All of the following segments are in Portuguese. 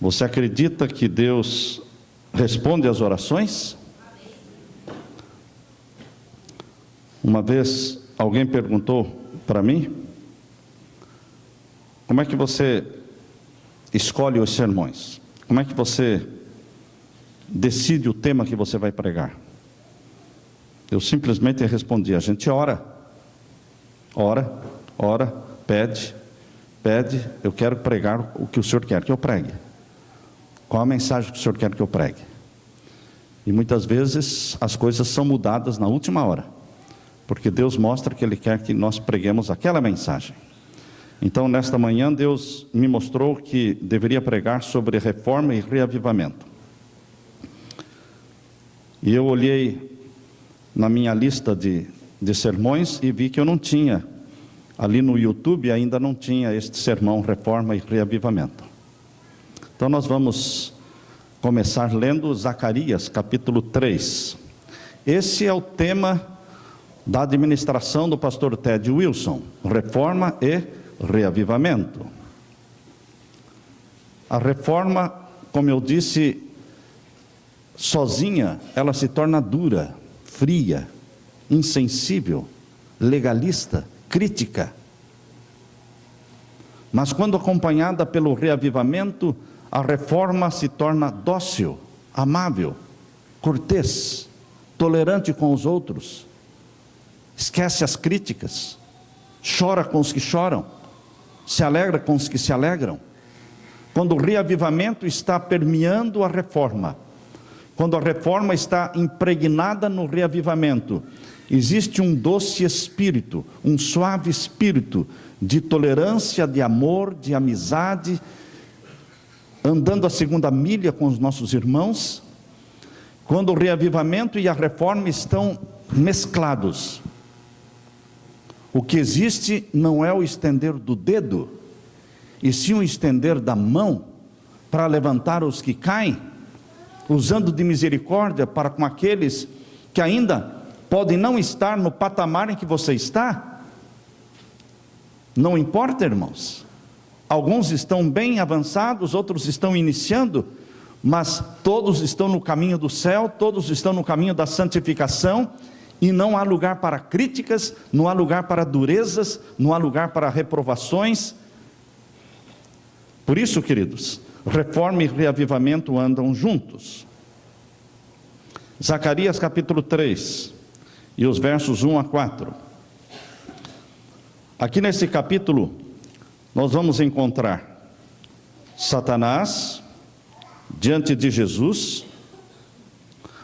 Você acredita que Deus responde às orações? Uma vez alguém perguntou para mim: como é que você escolhe os sermões? Como é que você decide o tema que você vai pregar? Eu simplesmente respondi: a gente ora, pede, eu quero pregar o que o Senhor quer que eu pregue. Qual a mensagem que o Senhor quer que eu pregue? E muitas vezes as coisas são mudadas na última hora, porque Deus mostra que Ele quer que nós preguemos aquela mensagem. Então, nesta manhã, Deus me mostrou que deveria pregar sobre reforma e reavivamento. E eu olhei na minha lista de sermões e vi que eu não tinha, ali no YouTube ainda não tinha este sermão, reforma e reavivamento. Então nós vamos começar lendo Zacarias capítulo 3. Esse é o tema da administração do pastor Ted Wilson, reforma e reavivamento. A reforma, como eu disse, sozinha ela se torna dura, fria, insensível, legalista, crítica. Mas quando acompanhada pelo reavivamento, a reforma se torna dócil, amável, cortês, tolerante com os outros, esquece as críticas, chora com os que choram, se alegra com os que se alegram. Quando o reavivamento está permeando a reforma, quando a reforma está impregnada no reavivamento, existe um doce espírito, um suave espírito de tolerância, de amor, de amizade, andando a segunda milha com os nossos irmãos. Quando o reavivamento e a reforma estão mesclados, o que existe não é o estender do dedo, e sim o estender da mão para levantar os que caem, usando de misericórdia para com aqueles que ainda podem não estar no patamar em que você está. Não importa, irmãos. Alguns estão bem avançados, outros estão iniciando, mas todos estão no caminho do céu, todos estão no caminho da santificação, e não há lugar para críticas, não há lugar para durezas, não há lugar para reprovações. Por isso, queridos, reforma e reavivamento andam juntos. Zacarias capítulo 3, e os versos 1 a 4. Aqui nesse capítulo, nós vamos encontrar Satanás diante de Jesus,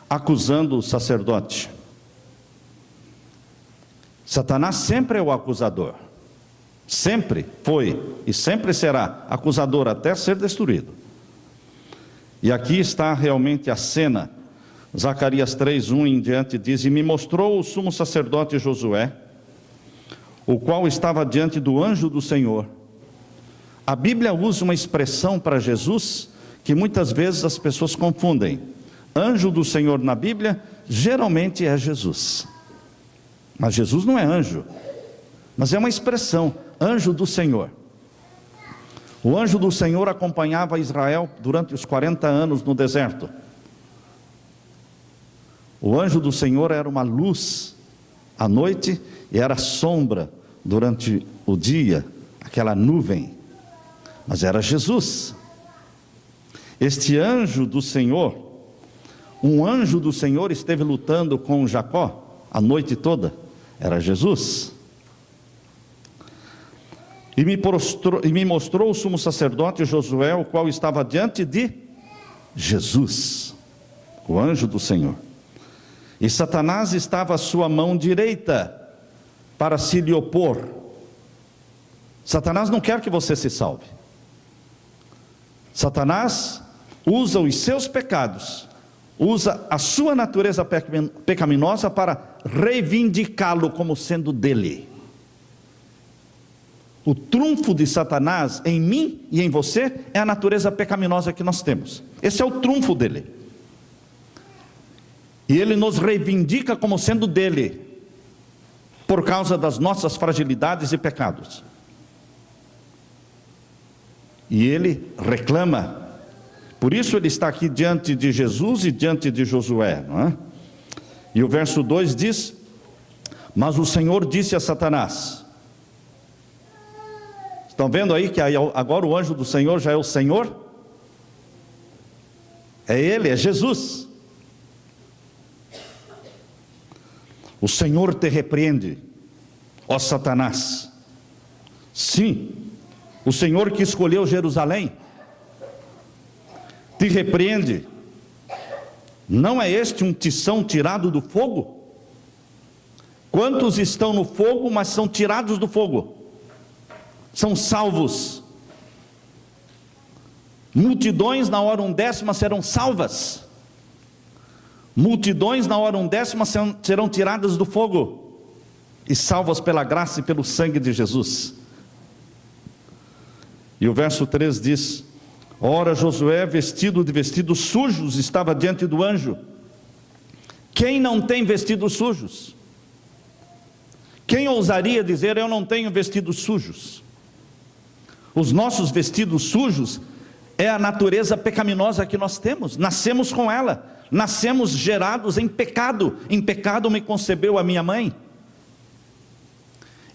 acusando o sacerdote. Satanás sempre é o acusador, sempre foi e sempre será acusador até ser destruído. E aqui está realmente a cena. Zacarias 3:1 em diante diz: e me mostrou o sumo sacerdote Josué, o qual estava diante do anjo do Senhor. A Bíblia usa uma expressão para Jesus que muitas vezes as pessoas confundem. Anjo do Senhor na Bíblia geralmente é Jesus, mas Jesus não é anjo, mas é uma expressão, anjo do Senhor. O anjo do Senhor acompanhava Israel durante os 40 anos no deserto. O anjo do Senhor era uma luz à noite e era sombra durante o dia, aquela nuvem, mas era Jesus. Este anjo do Senhor, um anjo do Senhor esteve lutando com Jacó a noite toda, era Jesus. E me mostrou o sumo sacerdote Josué, o qual estava diante de Jesus, o anjo do Senhor. E Satanás estava à sua mão direita para se lhe opor. Satanás não quer que você se salve. Satanás usa os seus pecados, usa a sua natureza pecaminosa para reivindicá-lo como sendo dele. O trunfo de Satanás em mim e em você é a natureza pecaminosa que nós temos. Esse é o trunfo dele. E ele nos reivindica como sendo dele, por causa das nossas fragilidades e pecados. E ele reclama Por isso ele está aqui diante de Jesus e diante de Josué, não é? E o verso 2 diz: mas o Senhor disse a Satanás. Estão vendo aí que agora o anjo do Senhor já é o Senhor? É Ele, é Jesus. O Senhor te repreende, ó Satanás. Sim, o Senhor que escolheu Jerusalém te repreende. Não é este um tição tirado do fogo? Quantos estão no fogo, mas são tirados do fogo? São salvos. Multidões na hora 1/10 serão salvas. Multidões na hora 1/10 serão tiradas do fogo e salvas pela graça e pelo sangue de Jesus. E o verso 3 diz: ora Josué, vestido de vestidos sujos, estava diante do anjo. Quem não tem vestidos sujos? Quem ousaria dizer: eu não tenho vestidos sujos? Os nossos vestidos sujos é a natureza pecaminosa que nós temos. Nascemos com ela. Nascemos gerados em pecado. Em pecado me concebeu a minha mãe.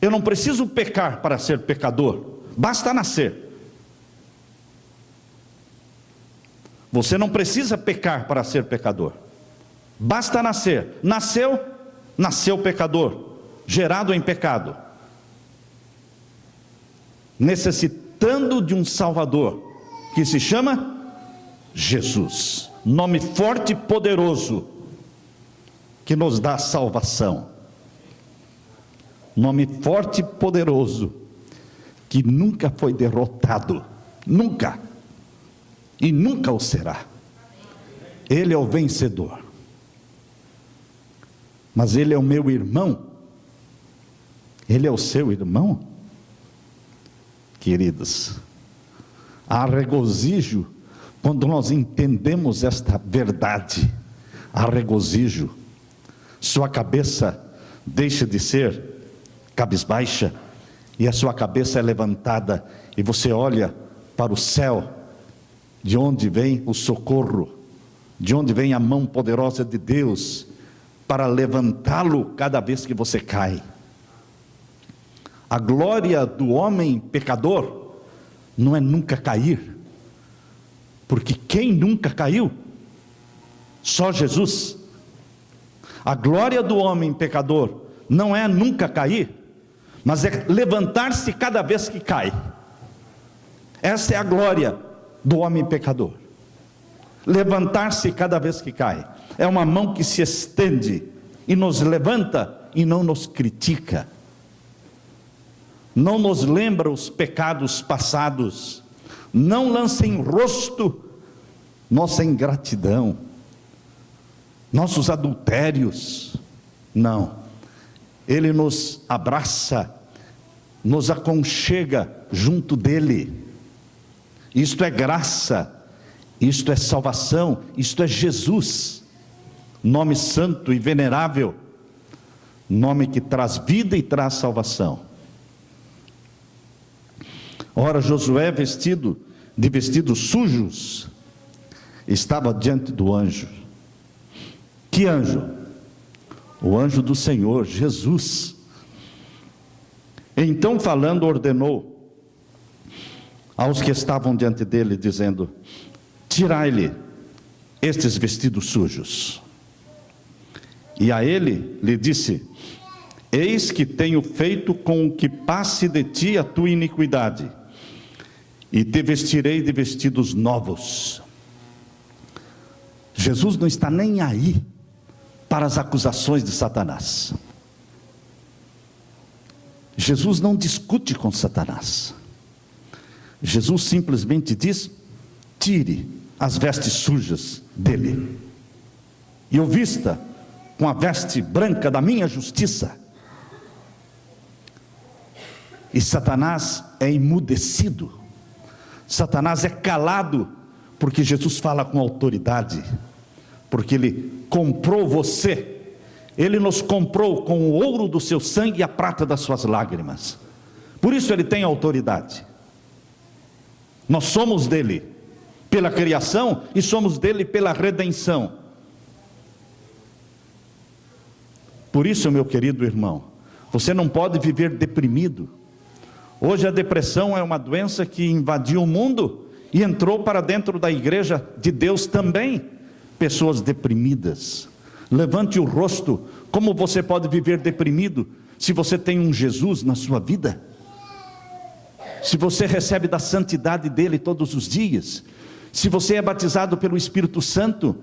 Eu não preciso pecar para ser pecador. Basta nascer. Você não precisa pecar para ser pecador. Basta nascer. Nasceu pecador, gerado em pecado, necessitando de um Salvador, que se chama Jesus. Nome forte e poderoso, que nos dá salvação. Nome forte e poderoso, que nunca foi derrotado. Nunca. E nunca o será. Ele é o vencedor. Mas ele é o meu irmão. Ele é o seu irmão? Queridos, há regozijo quando nós entendemos esta verdade. Há regozijo. Sua cabeça deixa de ser cabisbaixa e a sua cabeça é levantada e você olha para o céu, de onde vem o socorro, de onde vem a mão poderosa de Deus para levantá-lo cada vez que você cai. A glória do homem pecador não é nunca cair, porque quem nunca caiu? Só Jesus. A glória do homem pecador não é nunca cair, mas é levantar-se cada vez que cai. Essa é a glória do homem pecador. Levantar-se cada vez que cai. É uma mão que se estende e nos levanta e não nos critica. Não nos lembra os pecados passados, não lança em rosto nossa ingratidão, nossos adultérios. Não, Ele nos abraça, nos aconchega junto dEle. Isto é graça, isto é salvação, isto é Jesus, nome santo e venerável, nome que traz vida e traz salvação. Ora, Josué, vestido de vestidos sujos, estava diante do anjo. Que anjo? O anjo do Senhor, Jesus. Então, falando, ordenou aos que estavam diante dele, dizendo: tirai-lhe estes vestidos sujos. E a ele lhe disse: eis que tenho feito com que passe de ti a tua iniquidade, e te vestirei de vestidos novos. Jesus não está nem aí para as acusações de Satanás. Jesus não discute com Satanás. Jesus simplesmente diz: tire as vestes sujas dele, e o vista com a veste branca da minha justiça. E Satanás é emudecido. Satanás é calado, porque Jesus fala com autoridade, porque Ele comprou você, Ele nos comprou com o ouro do seu sangue e a prata das suas lágrimas, por isso Ele tem autoridade. Nós somos dele, pela criação e somos dele pela redenção. Por isso, meu querido irmão, você não pode viver deprimido. Hoje a depressão é uma doença que invadiu o mundo e entrou para dentro da igreja de Deus também. Pessoas deprimidas. Levante o rosto. Como você pode viver deprimido se você tem um Jesus na sua vida? Se você recebe da santidade dele todos os dias, se você é batizado pelo Espírito Santo,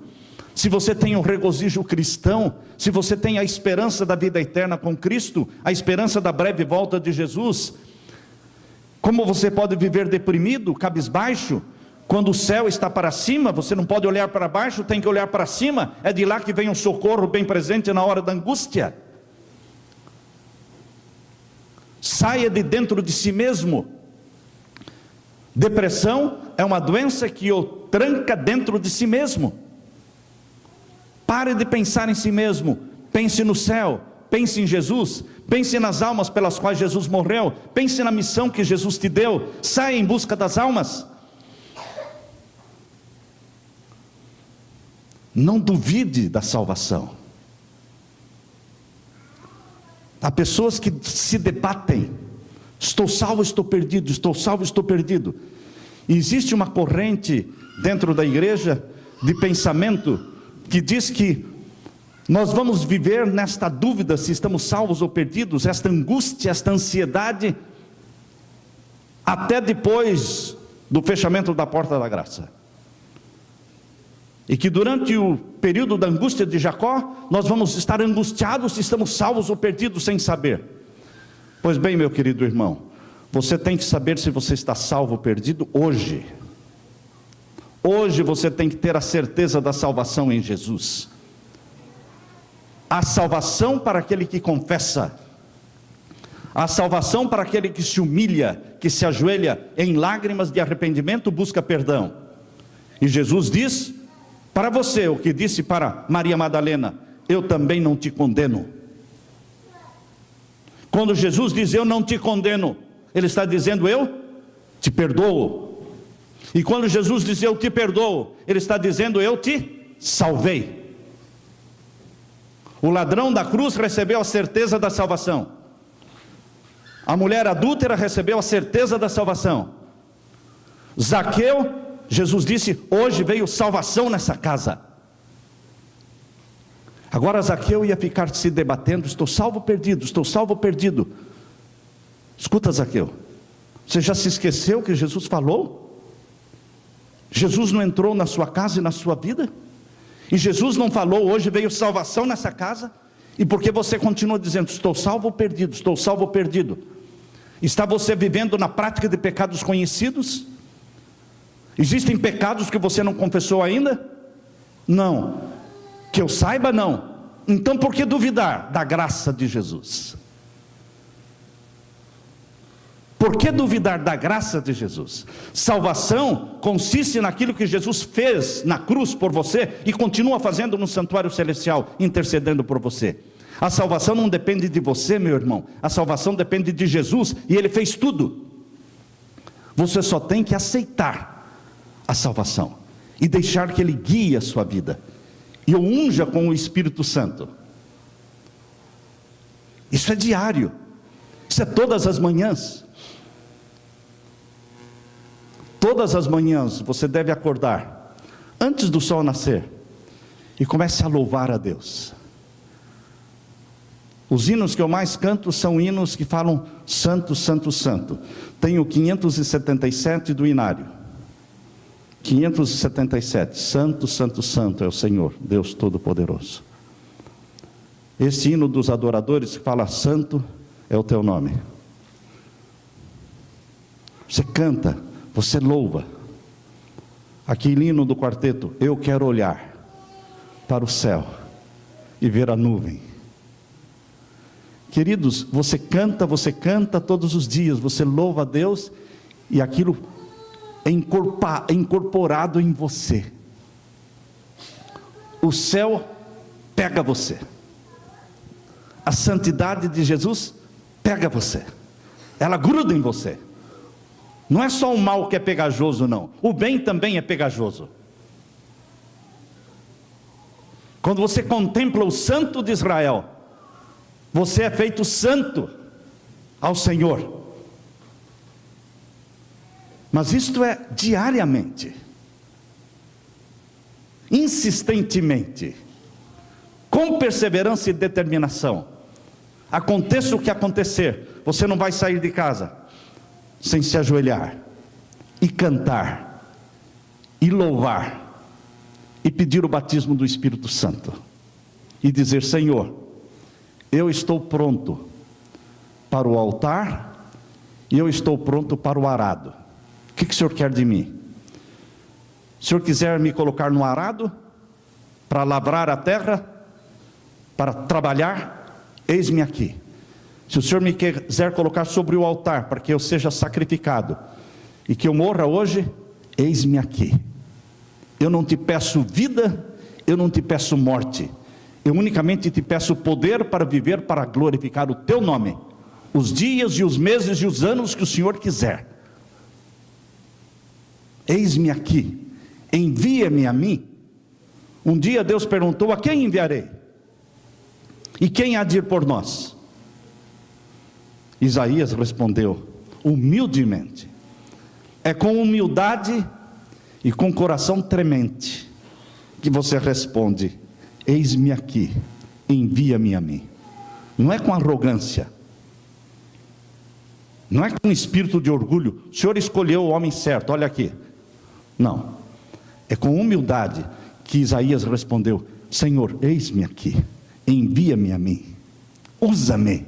se você tem um regozijo cristão, se você tem a esperança da vida eterna com Cristo, a esperança da breve volta de Jesus, como você pode viver deprimido, cabisbaixo, quando o céu está para cima? Você não pode olhar para baixo, tem que olhar para cima, é de lá que vem um socorro bem presente na hora da angústia. Saia de dentro de si mesmo. Depressão é uma doença que o tranca dentro de si mesmo. Pare de pensar em si mesmo, pense no céu, pense em Jesus, pense nas almas pelas quais Jesus morreu, pense na missão que Jesus te deu, saia em busca das almas. Não duvide da salvação. Há pessoas que se debatem, estou salvo, estou perdido, estou salvo, estou perdido. E existe uma corrente dentro da igreja de pensamento que diz que nós vamos viver nesta dúvida se estamos salvos ou perdidos, esta angústia, esta ansiedade, até depois do fechamento da porta da graça. E que durante o período da angústia de Jacó, nós vamos estar angustiados se estamos salvos ou perdidos sem saber. Pois bem, meu querido irmão, você tem que saber se você está salvo ou perdido hoje. Hoje você tem que ter a certeza da salvação em Jesus. A salvação para aquele que confessa. A salvação para aquele que se humilha, que se ajoelha em lágrimas de arrependimento, busca perdão. E Jesus diz para você o que disse para Maria Madalena: eu também não te condeno. Quando Jesus diz eu não te condeno, ele está dizendo eu te perdoo. E quando Jesus diz eu te perdoo, ele está dizendo eu te salvei. O ladrão da cruz recebeu a certeza da salvação. A mulher adúltera recebeu a certeza da salvação. Zaqueu, Jesus disse, hoje veio salvação nessa casa. Agora Zaqueu ia ficar se debatendo, estou salvo ou perdido, estou salvo ou perdido. Escuta, Zaqueu, você já se esqueceu que Jesus falou? Jesus não entrou na sua casa e na sua vida? E Jesus não falou, hoje veio salvação nessa casa? E por que você continua dizendo, estou salvo ou perdido, estou salvo ou perdido? Está você vivendo na prática de pecados conhecidos? Existem pecados que você não confessou ainda? Não. Que eu saiba, não. Então por que duvidar da graça de Jesus? Por que duvidar da graça de Jesus? Salvação consiste naquilo que Jesus fez na cruz por você e continua fazendo no santuário celestial, intercedendo por você. A salvação não depende de você, meu irmão. A salvação depende de Jesus e Ele fez tudo. Você só tem que aceitar a salvação e deixar que Ele guie a sua vida e o unja com o Espírito Santo. Isso é diário. Isso é todas as manhãs. Todas as manhãs você deve acordar antes do sol nascer e comece a louvar a Deus. Os hinos que eu mais canto são hinos que falam santo, santo, santo. Tenho 577 do Inário. 577, santo, santo, santo é o Senhor, Deus Todo-Poderoso. Esse hino dos adoradores que fala santo é o teu nome. Você canta, você louva. Aquele hino do quarteto, eu quero olhar para o céu e ver a nuvem. Queridos, você canta todos os dias, você louva a Deus e aquilo é incorporado em você. O céu pega você. A santidade de Jesus pega você. Ela gruda em você. Não é só o mal que é pegajoso, não. O bem também é pegajoso. Quando você contempla o Santo de Israel, você é feito santo ao Senhor. Mas isto é diariamente, insistentemente, com perseverança e determinação. Aconteça o que acontecer, você não vai sair de casa sem se ajoelhar e cantar e louvar e pedir o batismo do Espírito Santo e dizer: Senhor, eu estou pronto para o altar e eu estou pronto para o arado. O que o Senhor quer de mim? Se o Senhor quiser me colocar no arado para lavrar a terra, para trabalhar, eis-me aqui. Se o Senhor me quiser colocar sobre o altar para que eu seja sacrificado e que eu morra hoje, eis-me aqui. Eu não te peço vida, eu não te peço morte, eu unicamente te peço poder para viver, para glorificar o teu nome, os dias e os meses e os anos que o Senhor quiser. Eis-me aqui, envia-me a mim. Um dia Deus perguntou: a quem enviarei? E quem há de ir por nós? Isaías respondeu humildemente. É com humildade e com coração tremente que você responde: eis-me aqui, envia-me a mim. Não é com arrogância, não é com espírito de orgulho. O Senhor escolheu o homem certo, olha aqui. Não, é com humildade que Isaías respondeu: Senhor, eis-me aqui, envia-me a mim, usa-me,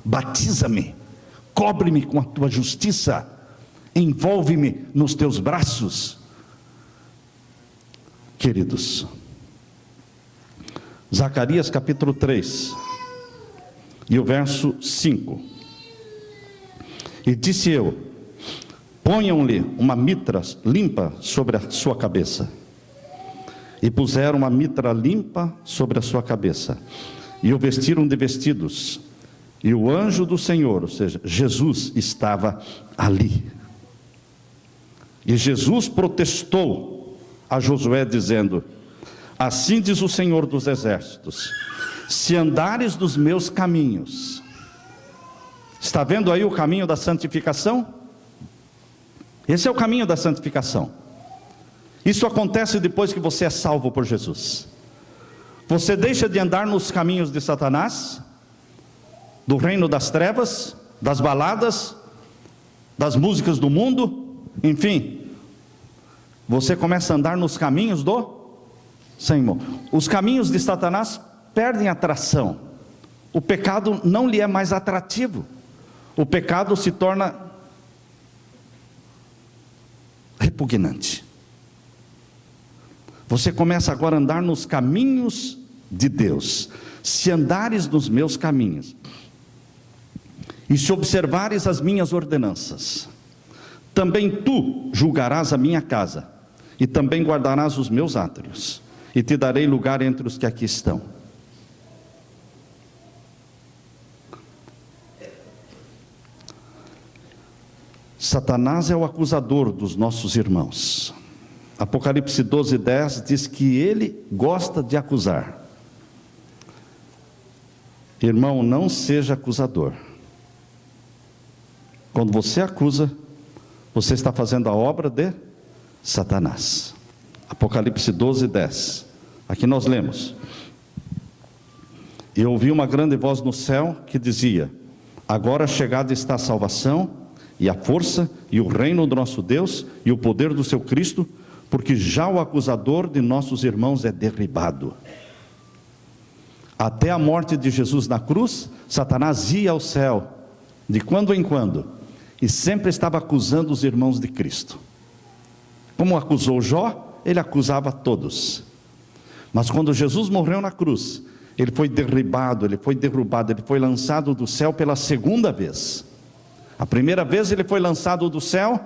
batiza-me, cobre-me com a tua justiça, envolve-me nos teus braços. Queridos, Zacarias capítulo 3 e o verso 5: e disse eu: ponham-lhe uma mitra limpa sobre a sua cabeça. E puseram uma mitra limpa sobre a sua cabeça, e o vestiram de vestidos, e o anjo do Senhor, ou seja, Jesus, estava ali. E Jesus protestou a Josué dizendo: assim diz o Senhor dos exércitos, se andares nos meus caminhos. Está vendo aí o caminho da santificação? Esse é o caminho da santificação. Isso acontece depois que você é salvo por Jesus. Você deixa de andar nos caminhos de Satanás, do reino das trevas, das baladas, das músicas do mundo, enfim, você começa a andar nos caminhos do Senhor. Os caminhos de Satanás perdem atração, o pecado não lhe é mais atrativo, o pecado se torna repugnante. Você começa agora a andar nos caminhos de Deus. Se andares nos meus caminhos e se observares as minhas ordenanças, também tu julgarás a minha casa, e também guardarás os meus átrios, e te darei lugar entre os que aqui estão. Satanás é o acusador dos nossos irmãos. Apocalipse 12:10 diz que ele gosta de acusar. Irmão, não seja acusador. Quando você acusa, você está fazendo a obra de Satanás. Apocalipse 12:10. Aqui nós lemos: e ouvi uma grande voz no céu que dizia: agora chegada está a salvação, e a força, e o reino do nosso Deus, e o poder do seu Cristo, porque já o acusador de nossos irmãos é derribado. Até a morte de Jesus na cruz, Satanás ia ao céu, de quando em quando, e sempre estava acusando os irmãos de Cristo. Como acusou Jó, ele acusava todos. Mas quando Jesus morreu na cruz, ele foi derribado, ele foi derrubado, ele foi lançado do céu pela segunda vez. A primeira vez ele foi lançado do céu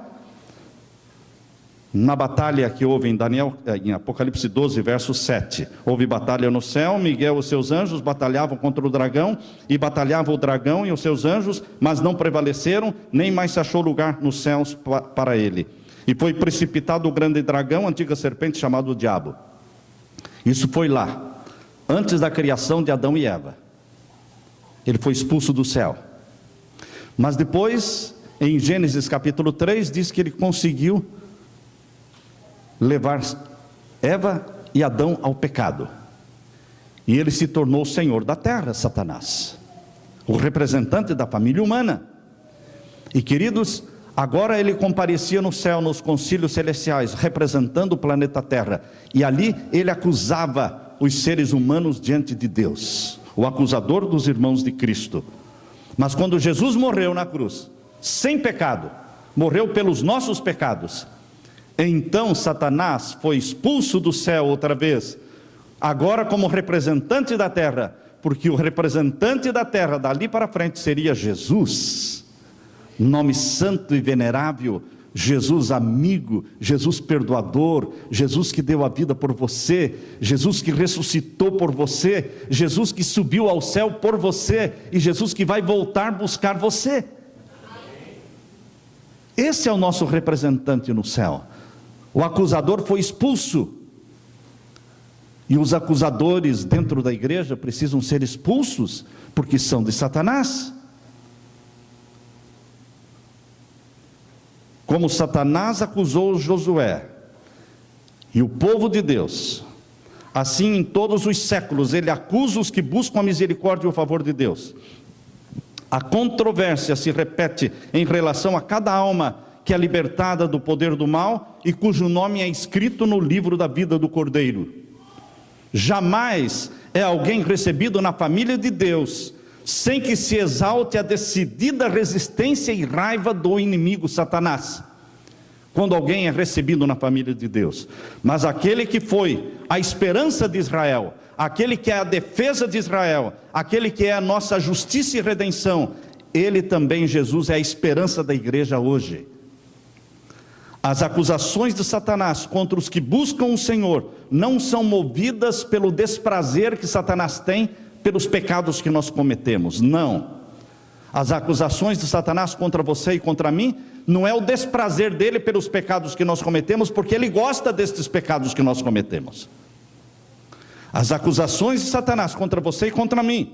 Na batalha que houve em Apocalipse 12, verso 7, houve batalha no céu, Miguel e os seus anjos batalhavam contra o dragão, e batalhava o dragão e os seus anjos, mas não prevaleceram, nem mais se achou lugar nos céus para ele. E foi precipitado o grande dragão, a antiga serpente, chamado o diabo. Isso foi lá, antes da criação de Adão e Eva. Ele foi expulso do céu. Mas depois, em Gênesis capítulo 3, diz que ele conseguiu levar Eva e Adão ao pecado. E ele se tornou o senhor da terra, Satanás, o representante da família humana. E queridos, agora ele comparecia no céu, nos concílios celestiais, representando o planeta Terra. E ali ele acusava os seres humanos diante de Deus, o acusador dos irmãos de Cristo. Mas quando Jesus morreu na cruz, sem pecado, morreu pelos nossos pecados, então Satanás foi expulso do céu outra vez, agora como representante da terra, porque o representante da terra dali para frente seria Jesus, nome santo e venerável, Jesus amigo, Jesus perdoador, Jesus que deu a vida por você, Jesus que ressuscitou por você, Jesus que subiu ao céu por você, e Jesus que vai voltar buscar você. Esse é o nosso representante no céu. O acusador foi expulso, e os acusadores dentro da igreja precisam ser expulsos, porque são de Satanás. Como Satanás acusou Josué e o povo de Deus, assim em todos os séculos ele acusa os que buscam a misericórdia e o favor de Deus. A controvérsia se repete em relação a cada alma que é libertada do poder do mal e cujo nome é escrito no livro da vida do Cordeiro. Jamais é alguém recebido na família de Deus sem que se exalte a decidida resistência e raiva do inimigo Satanás, quando alguém é recebido na família de Deus. Mas aquele que foi a esperança de Israel, aquele que é a defesa de Israel, aquele que é a nossa justiça e redenção, ele também, Jesus, é a esperança da igreja hoje. As acusações de Satanás contra os que buscam o Senhor não são movidas pelo desprazer que Satanás tem pelos pecados que nós cometemos, não. As acusações de Satanás contra você e contra mim não é o desprazer dele pelos pecados que nós cometemos, porque ele gosta destes pecados que nós cometemos. As acusações de Satanás contra você e contra mim,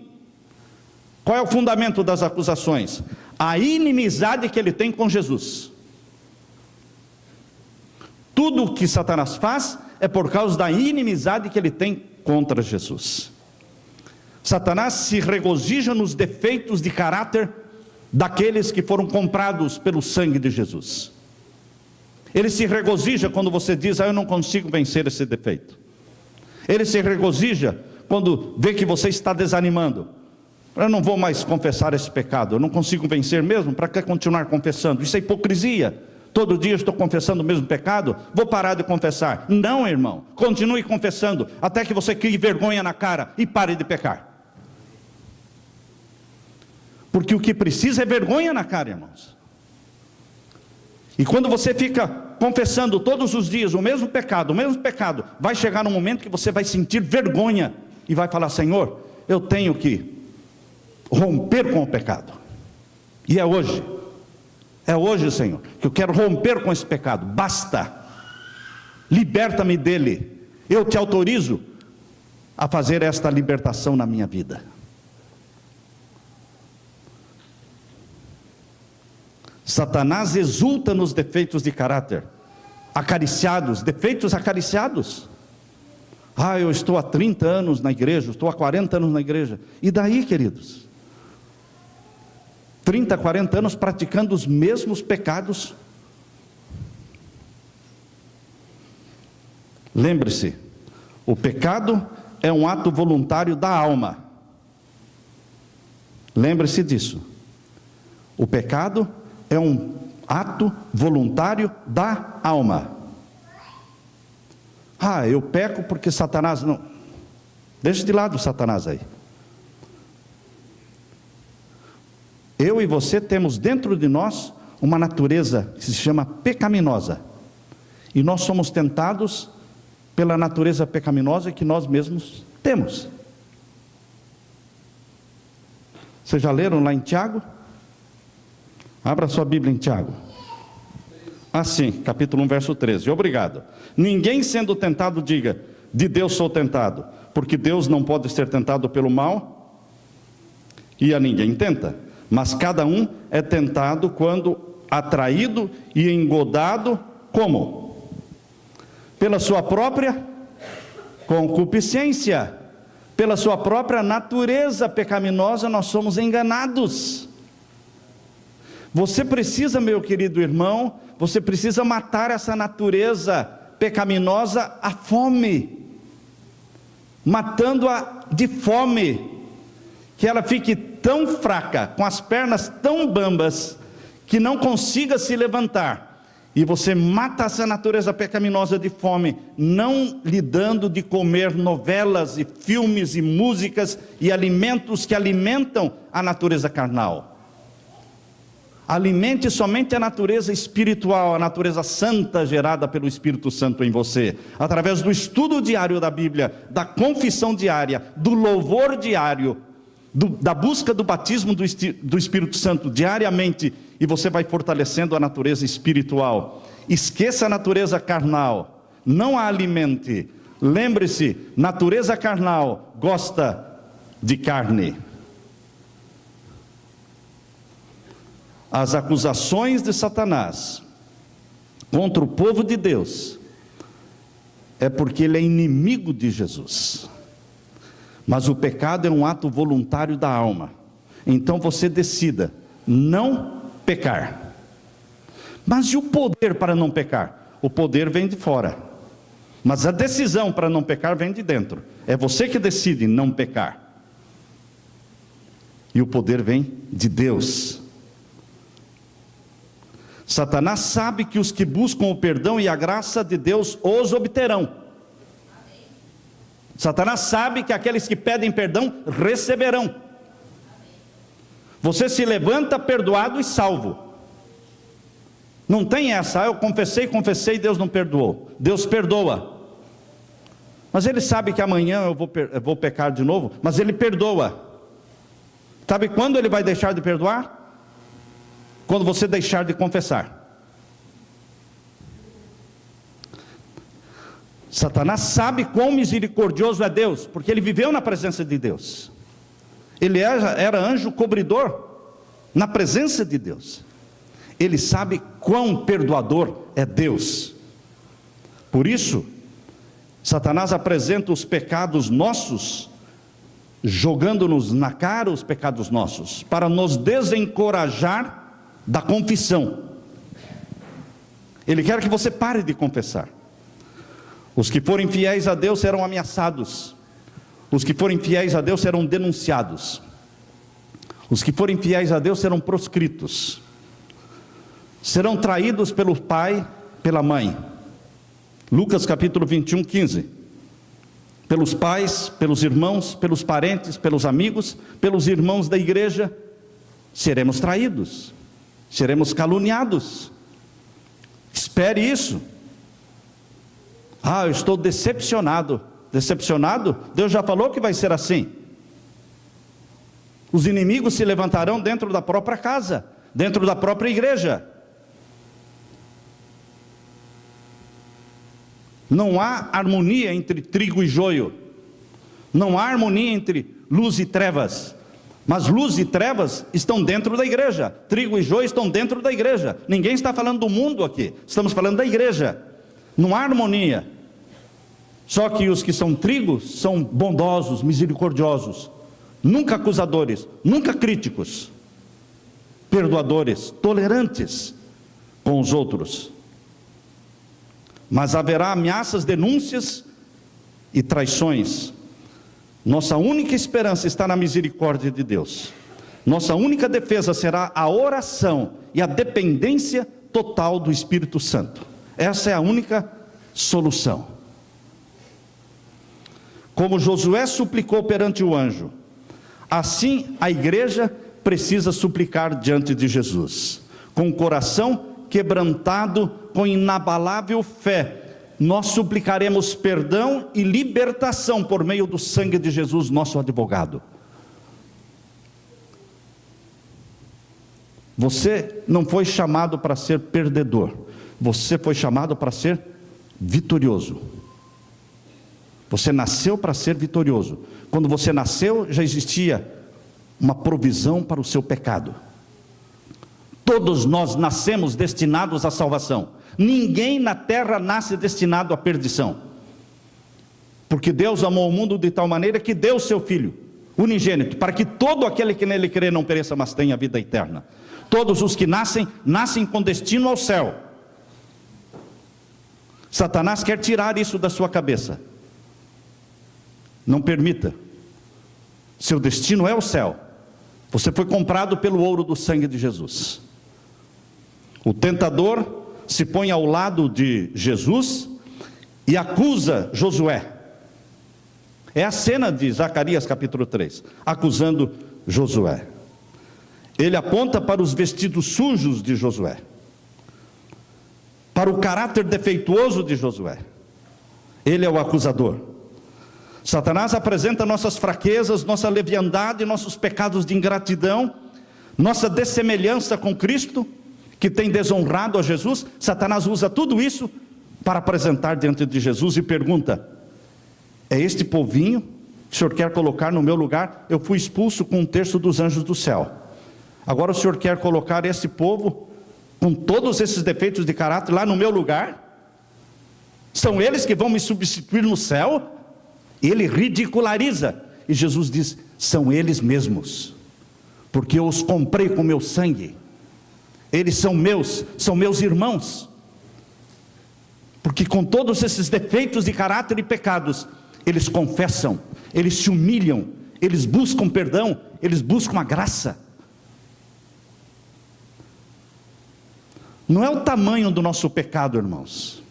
qual é o fundamento das acusações? A inimizade que ele tem com Jesus. Tudo o que Satanás faz é por causa da inimizade que ele tem contra Jesus. Satanás se regozija nos defeitos de caráter daqueles que foram comprados pelo sangue de Jesus. Ele se regozija quando você diz: eu não consigo vencer esse defeito. Ele se regozija quando vê que você está desanimando. Eu não vou mais confessar esse pecado, eu não consigo vencer mesmo, para que continuar confessando? Isso é hipocrisia. Todo dia eu estou confessando o mesmo pecado, vou parar de confessar. Não, irmão, continue confessando, até que você crie vergonha na cara e pare de pecar. Porque o que precisa é vergonha na cara, irmãos. E quando você fica confessando todos os dias o mesmo pecado, vai chegar um momento que você vai sentir vergonha e vai falar: Senhor, eu tenho que romper com o pecado. E é hoje, Senhor, que eu quero romper com esse pecado. Basta, liberta-me dele. Eu te autorizo a fazer esta libertação na minha vida. Satanás exulta nos defeitos de caráter acariciados, defeitos acariciados. Eu estou há 30 anos na igreja, estou há 40 anos na igreja. E daí, queridos? 30, 40 anos praticando os mesmos pecados. Lembre-se, o pecado é um ato voluntário da alma. Lembre-se disso. O pecado é um ato voluntário da alma. Eu peco porque Satanás não... Deixa de lado Satanás aí. Eu e você temos dentro de nós uma natureza que se chama pecaminosa. E nós somos tentados pela natureza pecaminosa que nós mesmos temos. Vocês já leram lá em Tiago? Abra sua Bíblia em Tiago. Sim, capítulo 1, verso 13. Obrigado. Ninguém sendo tentado diga, de Deus sou tentado, porque Deus não pode ser tentado pelo mal, e a ninguém tenta. Mas cada um é tentado quando atraído e engodado, como? Pela sua própria concupiscência, pela sua própria natureza pecaminosa, nós somos enganados. Você precisa, meu querido irmão, você precisa matar essa natureza pecaminosa à fome, matando-a de fome, que ela fique tão fraca, com as pernas tão bambas, que não consiga se levantar. E você mata essa natureza pecaminosa de fome, não lhe dando de comer novelas e filmes e músicas e alimentos que alimentam a natureza carnal. Alimente somente a natureza espiritual, a natureza santa gerada pelo Espírito Santo em você, através do estudo diário da Bíblia, da confissão diária, do louvor diário, da busca do batismo do Espírito Santo diariamente, e você vai fortalecendo a natureza espiritual. Esqueça a natureza carnal, não a alimente. Lembre-se, natureza carnal gosta de carne. As acusações de Satanás contra o povo de Deus é porque ele é inimigo de Jesus. Mas o pecado é um ato voluntário da alma. Então você decida não pecar. Mas e o poder para não pecar? O poder vem de fora. Mas a decisão para não pecar vem de dentro. É você que decide não pecar. E o poder vem de Deus. Satanás sabe que os que buscam o perdão e a graça de Deus os obterão. Satanás sabe que aqueles que pedem perdão receberão. Você se levanta perdoado e salvo. Não tem essa, eu confessei e Deus não perdoou. Deus perdoa. Mas ele sabe que amanhã eu vou pecar de novo, mas ele perdoa. Sabe quando ele vai deixar de perdoar? Quando você deixar de confessar. Satanás sabe quão misericordioso é Deus, porque ele viveu na presença de Deus. Ele era anjo cobridor na presença de Deus. Ele sabe quão perdoador é Deus. Por isso, Satanás apresenta os pecados nossos, jogando-nos na cara os pecados nossos, para nos desencorajar da confissão. Ele quer que você pare de confessar. Os que forem fiéis a Deus serão ameaçados. Os que forem fiéis a Deus serão denunciados. Os que forem fiéis a Deus serão proscritos. Serão traídos pelo pai, pela mãe. Lucas capítulo 21, 15. Pelos pais, pelos irmãos, pelos parentes, pelos amigos, pelos irmãos da igreja, seremos traídos. Seremos caluniados. Espere isso. Eu estou decepcionado. Decepcionado? Deus já falou que vai ser assim. Os inimigos se levantarão dentro da própria casa, dentro da própria igreja. Não há harmonia entre trigo e joio. Não há harmonia entre luz e trevas. Mas luz e trevas estão dentro da igreja. Trigo e joio estão dentro da igreja. Ninguém está falando do mundo aqui. Estamos falando da igreja. Não há harmonia. Só que os que são trigo são bondosos, misericordiosos. Nunca acusadores, nunca críticos. Perdoadores, tolerantes com os outros. Mas haverá ameaças, denúncias e traições. Nossa única esperança está na misericórdia de Deus. Nossa única defesa será a oração e a dependência total do Espírito Santo. Essa é a única solução. Como Josué suplicou perante o anjo, assim a igreja precisa suplicar diante de Jesus, com o coração quebrantado com inabalável fé, nós suplicaremos perdão e libertação por meio do sangue de Jesus, nosso advogado. Você não foi chamado para ser perdedor, você foi chamado para ser vitorioso. Você nasceu para ser vitorioso. Quando você nasceu, já existia uma provisão para o seu pecado. Todos nós nascemos destinados à salvação. Ninguém na terra nasce destinado à perdição. Porque Deus amou o mundo de tal maneira que deu o seu Filho unigênito, para que todo aquele que nele crê não pereça, mas tenha vida eterna. Todos os que nascem, nascem com destino ao céu. Satanás quer tirar isso da sua cabeça. Não permita. Seu destino é o céu. Você foi comprado pelo ouro do sangue de Jesus. O tentador se põe ao lado de Jesus e acusa Josué. É a cena de Zacarias capítulo 3, acusando Josué. Ele aponta para os vestidos sujos de Josué, para o caráter defeituoso de Josué. Ele é o acusador. Satanás apresenta nossas fraquezas, nossa leviandade, nossos pecados de ingratidão, nossa dessemelhança com Cristo, que tem desonrado a Jesus. Satanás usa tudo isso para apresentar diante de Jesus e pergunta: é este povinho que o Senhor quer colocar no meu lugar? Eu fui expulso com 1/3 dos anjos do céu. Agora o Senhor quer colocar esse povo, com todos esses defeitos de caráter, lá no meu lugar? São eles que vão me substituir no céu? Ele ridiculariza, e Jesus diz: são eles mesmos, porque eu os comprei com meu sangue, eles são meus irmãos, porque com todos esses defeitos de caráter e pecados, eles confessam, eles se humilham, eles buscam perdão, eles buscam a graça. Não é o tamanho do nosso pecado, irmãos,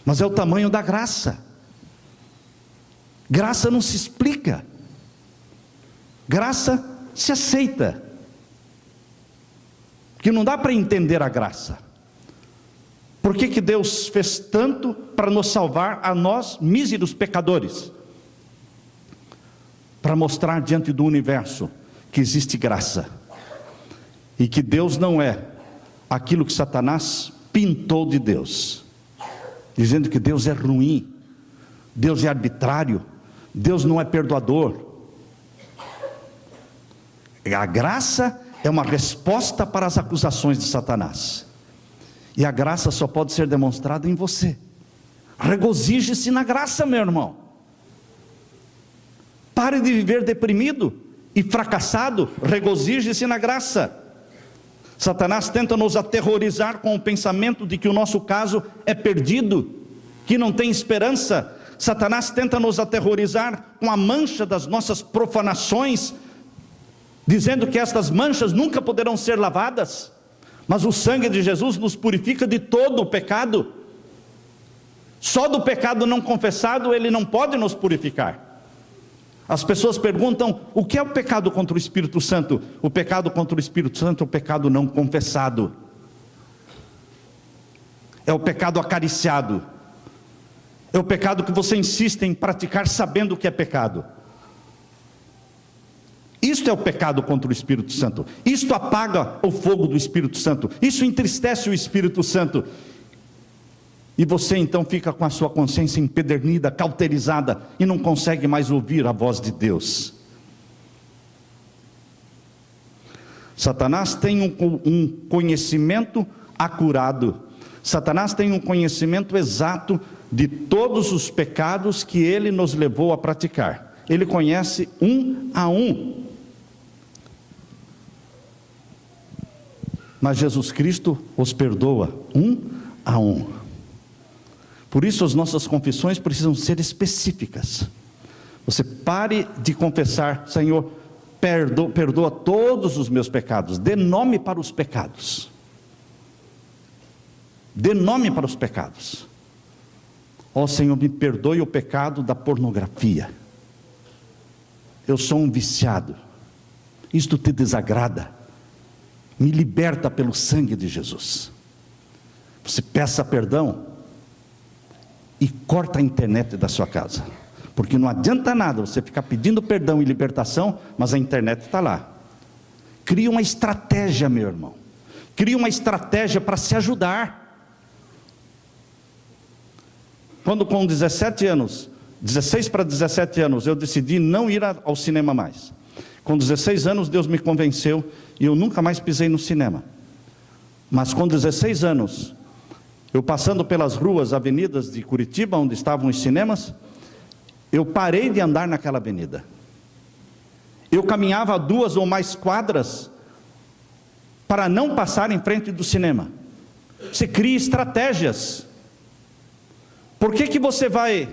mas é o tamanho da graça. Graça não se explica, graça se aceita, porque não dá para entender a graça. Por que Deus fez tanto para nos salvar a nós, míseros pecadores? Para mostrar diante do universo que existe graça, e que Deus não é aquilo que Satanás pintou de Deus, dizendo que Deus é ruim, Deus é arbitrário, Deus não é perdoador. A graça é uma resposta para as acusações de Satanás, e a graça só pode ser demonstrada em você. Regozije-se na graça, meu irmão. Pare de viver deprimido e fracassado, regozije-se na graça. Satanás tenta nos aterrorizar com o pensamento de que o nosso caso é perdido, que não tem esperança. Satanás tenta nos aterrorizar com a mancha das nossas profanações, dizendo que estas manchas nunca poderão ser lavadas, mas o sangue de Jesus nos purifica de todo o pecado. Só do pecado não confessado ele não pode nos purificar. As pessoas perguntam: o que é o pecado contra o Espírito Santo? O pecado contra o Espírito Santo é o pecado não confessado, é o pecado acariciado, é o pecado que você insiste em praticar sabendo que é pecado. Isto é o pecado contra o Espírito Santo. Isto apaga o fogo do Espírito Santo, isso entristece o Espírito Santo, e você então fica com a sua consciência empedernida, cauterizada, e não consegue mais ouvir a voz de Deus. Satanás tem um conhecimento acurado, Satanás tem um conhecimento exato de todos os pecados que ele nos levou a praticar. Ele conhece um a um. Mas Jesus Cristo os perdoa um a um. Por isso as nossas confissões precisam ser específicas. Você pare de confessar: Senhor, perdoa todos os meus pecados. Dê nome para os pecados. Dê nome para os pecados. Ó Senhor, me perdoe o pecado da pornografia. Eu sou um viciado. Isto te desagrada. Me liberta pelo sangue de Jesus. você peça perdão e corta a internet da sua casa. Porque não adianta nada você ficar pedindo perdão e libertação, mas a internet está lá. Crie uma estratégia, meu irmão. Crie uma estratégia para se ajudar. Quando com 17 anos, 16 para 17 anos, eu decidi não ir ao cinema mais. Com 16 anos, Deus me convenceu e eu nunca mais pisei no cinema. Mas com 16 anos, eu passando pelas ruas, avenidas de Curitiba, onde estavam os cinemas, eu parei de andar naquela avenida. Eu caminhava 2 ou mais quadras para não passar em frente do cinema. Você cria estratégias. Por que você vai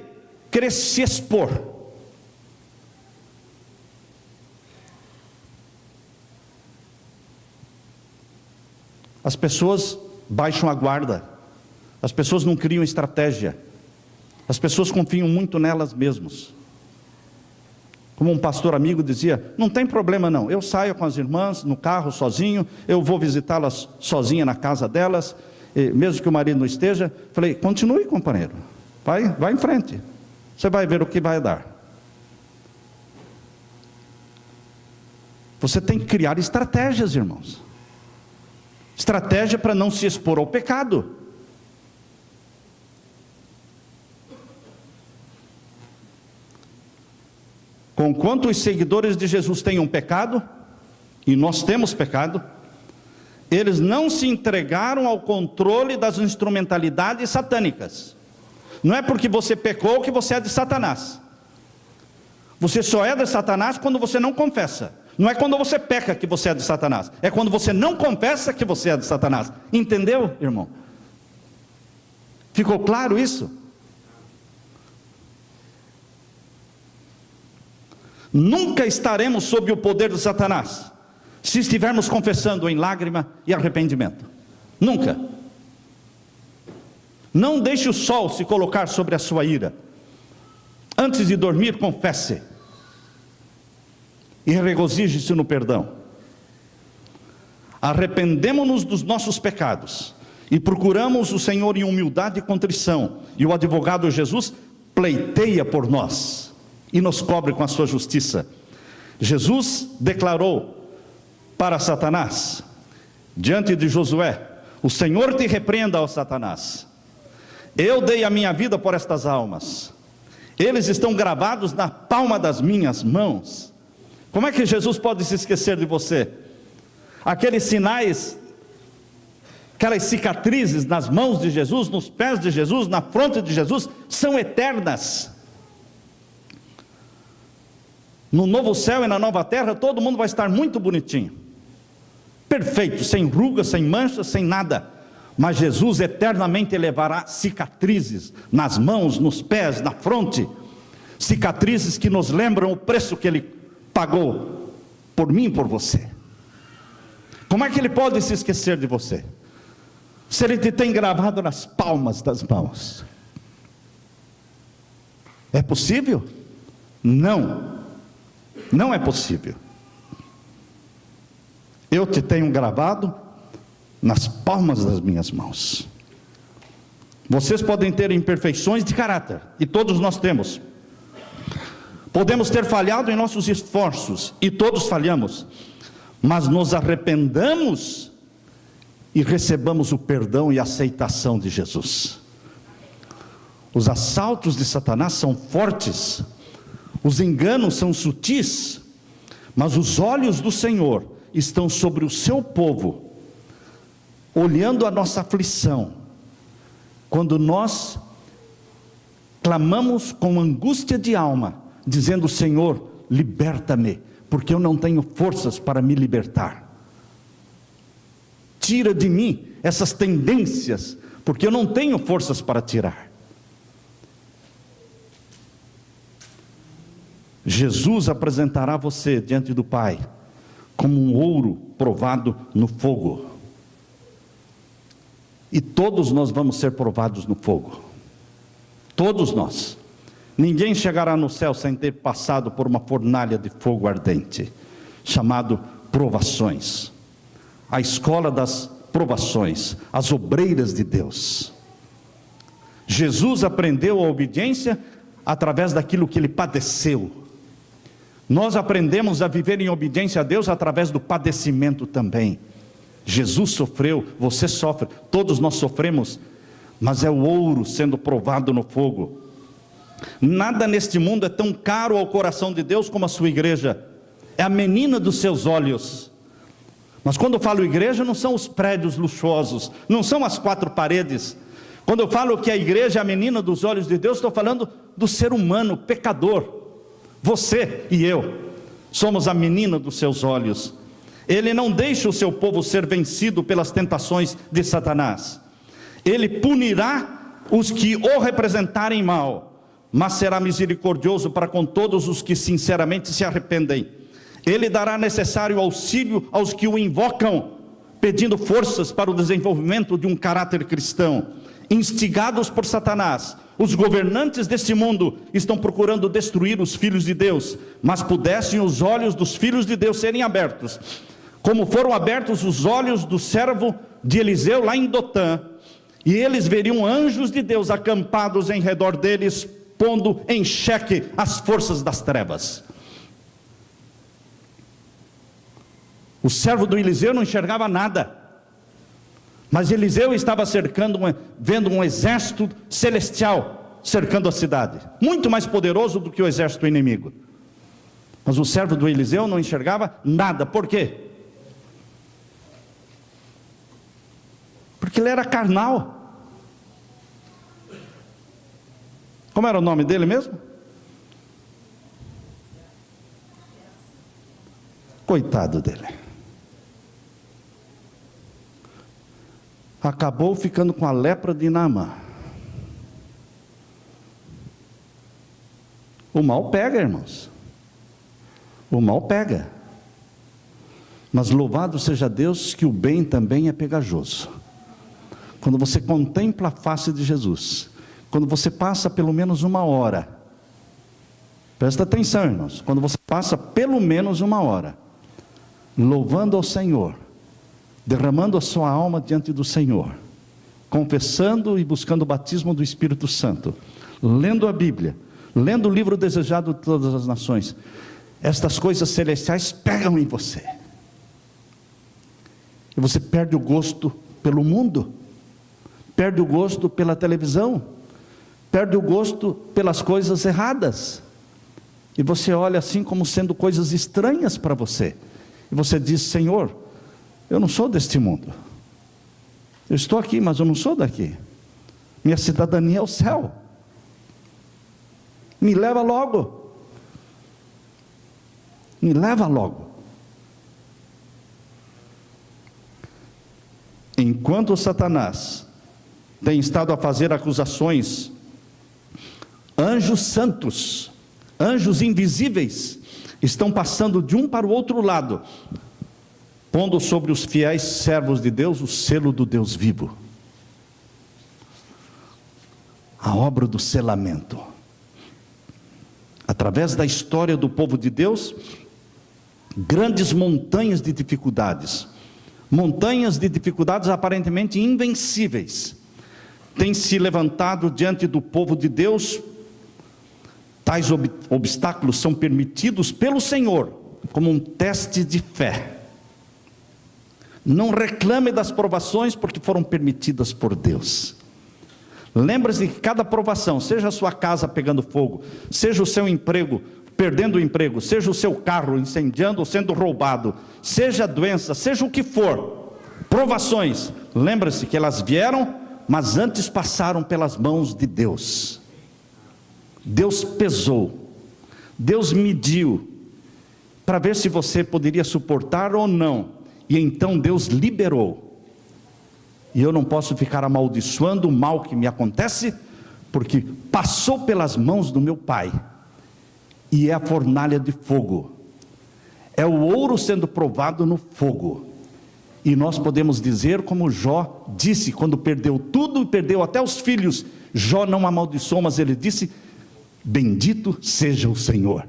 querer se expor? As pessoas baixam a guarda. As pessoas não criam estratégia. As pessoas confiam muito nelas mesmas. Como um pastor amigo dizia, não tem problema não, eu saio com as irmãs no carro sozinho, eu vou visitá-las sozinha na casa delas, mesmo que o marido não esteja. Falei, continue, companheiro, vai em frente, você vai ver o que vai dar. Você tem que criar estratégias, irmãos. Estratégia para não se expor ao pecado. Conquanto os seguidores de Jesus tenham pecado, e nós temos pecado, eles não se entregaram ao controle das instrumentalidades satânicas. Não é porque você pecou que você é de Satanás. Você só é de Satanás quando você não confessa. Não é quando você peca que você é de Satanás. É quando você não confessa que você é de Satanás. Entendeu, irmão? Ficou claro isso? Nunca estaremos sob o poder de Satanás se estivermos confessando em lágrima e arrependimento. Nunca. Não deixe o sol se colocar sobre a sua ira. Antes de dormir, confesse e regozije-se no perdão. Arrependemo-nos dos nossos pecados e procuramos o Senhor em humildade e contrição, e o advogado Jesus pleiteia por nós e nos cobre com a sua justiça. Jesus declarou para Satanás, diante de Josué, o Senhor te repreenda, ó Satanás, eu dei a minha vida por estas almas, eles estão gravados na palma das minhas mãos. Como é que Jesus pode se esquecer de você? Aqueles sinais, aquelas cicatrizes nas mãos de Jesus, nos pés de Jesus, na fronte de Jesus, são eternas. No novo céu e na nova terra, todo mundo vai estar muito bonitinho, perfeito, sem rugas, sem manchas, sem nada. Mas Jesus eternamente levará cicatrizes nas mãos, nos pés, na fronte, cicatrizes que nos lembram o preço que Ele pagou por mim e por você. Como é que Ele pode se esquecer de você, se Ele te tem gravado nas palmas das mãos? É possível? Não. Não é possível. Eu te tenho gravado nas palmas das minhas mãos. Vocês podem ter imperfeições de caráter, e todos nós temos. Podemos ter falhado em nossos esforços, e todos falhamos. Mas nos arrependamos e recebamos o perdão e a aceitação de Jesus. Os assaltos de Satanás são fortes, os enganos são sutis, mas os olhos do Senhor estão sobre o seu povo, olhando a nossa aflição, quando nós clamamos com angústia de alma, dizendo: Senhor, liberta-me, porque eu não tenho forças para me libertar. Tira de mim essas tendências, porque eu não tenho forças para tirar. Jesus apresentará você diante do Pai como um ouro provado no fogo. E todos nós vamos ser provados no fogo. Todos nós. Ninguém chegará no céu sem ter passado por uma fornalha de fogo ardente, chamado provações. A escola das provações, as obreiras de Deus. Jesus aprendeu a obediência através daquilo que ele padeceu. Nós aprendemos a viver em obediência a Deus através do padecimento também. Jesus sofreu, você sofre, todos nós sofremos, mas é o ouro sendo provado no fogo. Nada neste mundo é tão caro ao coração de Deus como a sua igreja. É a menina dos seus olhos. Mas quando eu falo igreja, não são os prédios luxuosos, não são as 4 paredes. Quando eu falo que a igreja é a menina dos olhos de Deus, estou falando do ser humano, pecador. Você e eu somos a menina dos seus olhos. Ele não deixa o seu povo ser vencido pelas tentações de Satanás. Ele punirá os que o representarem mal, mas será misericordioso para com todos os que sinceramente se arrependem. Ele dará necessário auxílio aos que o invocam, pedindo forças para o desenvolvimento de um caráter cristão. Instigados por Satanás, os governantes deste mundo estão procurando destruir os filhos de Deus, mas pudessem os olhos dos filhos de Deus serem abertos, como foram abertos os olhos do servo de Eliseu lá em Dotã, e eles veriam anjos de Deus acampados em redor deles, pondo em xeque as forças das trevas. O servo do Eliseu não enxergava nada, mas Eliseu estava vendo um exército celestial cercando a cidade, muito mais poderoso do que o exército inimigo. Mas o servo do Eliseu não enxergava nada. Por quê? Porque ele era carnal. Como era o nome dele mesmo? Coitado dele. Acabou ficando com a lepra de Naamã. O mal pega, irmãos. O mal pega. Mas louvado seja Deus que o bem também é pegajoso. Quando você contempla a face de Jesus, quando você passa pelo menos 1 hora, presta atenção, irmãos, quando você passa pelo menos 1 hora, louvando ao Senhor, derramando a sua alma diante do Senhor, confessando e buscando o batismo do Espírito Santo, lendo a Bíblia, lendo o livro desejado de todas as nações, estas coisas celestiais pegam em você, e você perde o gosto pelo mundo, perde o gosto pela televisão, perde o gosto pelas coisas erradas, e você olha assim como sendo coisas estranhas para você, e você diz: Senhor, eu não sou deste mundo, eu estou aqui, mas eu não sou daqui, minha cidadania é o céu, me leva logo, me leva logo. Enquanto Satanás tem estado a fazer acusações, anjos santos, anjos invisíveis, estão passando de um para o outro lado, pondo sobre os fiéis servos de Deus o selo do Deus vivo. A obra do selamento. Através da história do povo de Deus, grandes montanhas de dificuldades aparentemente invencíveis, têm se levantado diante do povo de Deus. Tais obstáculos são permitidos pelo Senhor como um teste de fé. Não reclame das provações, porque foram permitidas por Deus. Lembre-se que cada provação, seja a sua casa pegando fogo, seja o seu emprego, perdendo o emprego, seja o seu carro incendiando ou sendo roubado, seja a doença, seja o que for, provações, lembre-se que elas vieram, mas antes passaram pelas mãos de Deus. Deus pesou, Deus mediu, para ver se você poderia suportar ou não, e então Deus liberou. E eu não posso ficar amaldiçoando o mal que me acontece, porque passou pelas mãos do meu Pai, e é a fornalha de fogo, é o ouro sendo provado no fogo. E nós podemos dizer como Jó disse, quando perdeu tudo, perdeu até os filhos, Jó não amaldiçoou, mas ele disse: bendito seja o Senhor.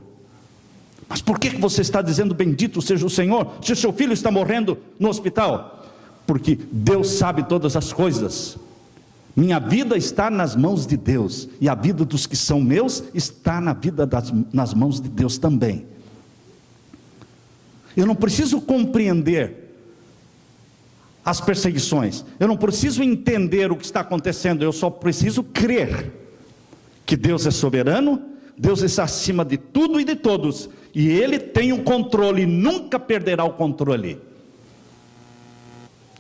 Mas por que você está dizendo bendito seja o Senhor, se o seu filho está morrendo no hospital? porque Deus sabe todas as coisas. Minha vida está nas mãos de Deus, e a vida dos que são meus está nas mãos de Deus também. Eu não preciso compreender as perseguições, eu não preciso entender o que está acontecendo, eu só preciso crer que Deus é soberano, Deus está acima de tudo e de todos, e Ele tem o controle, nunca perderá o controle.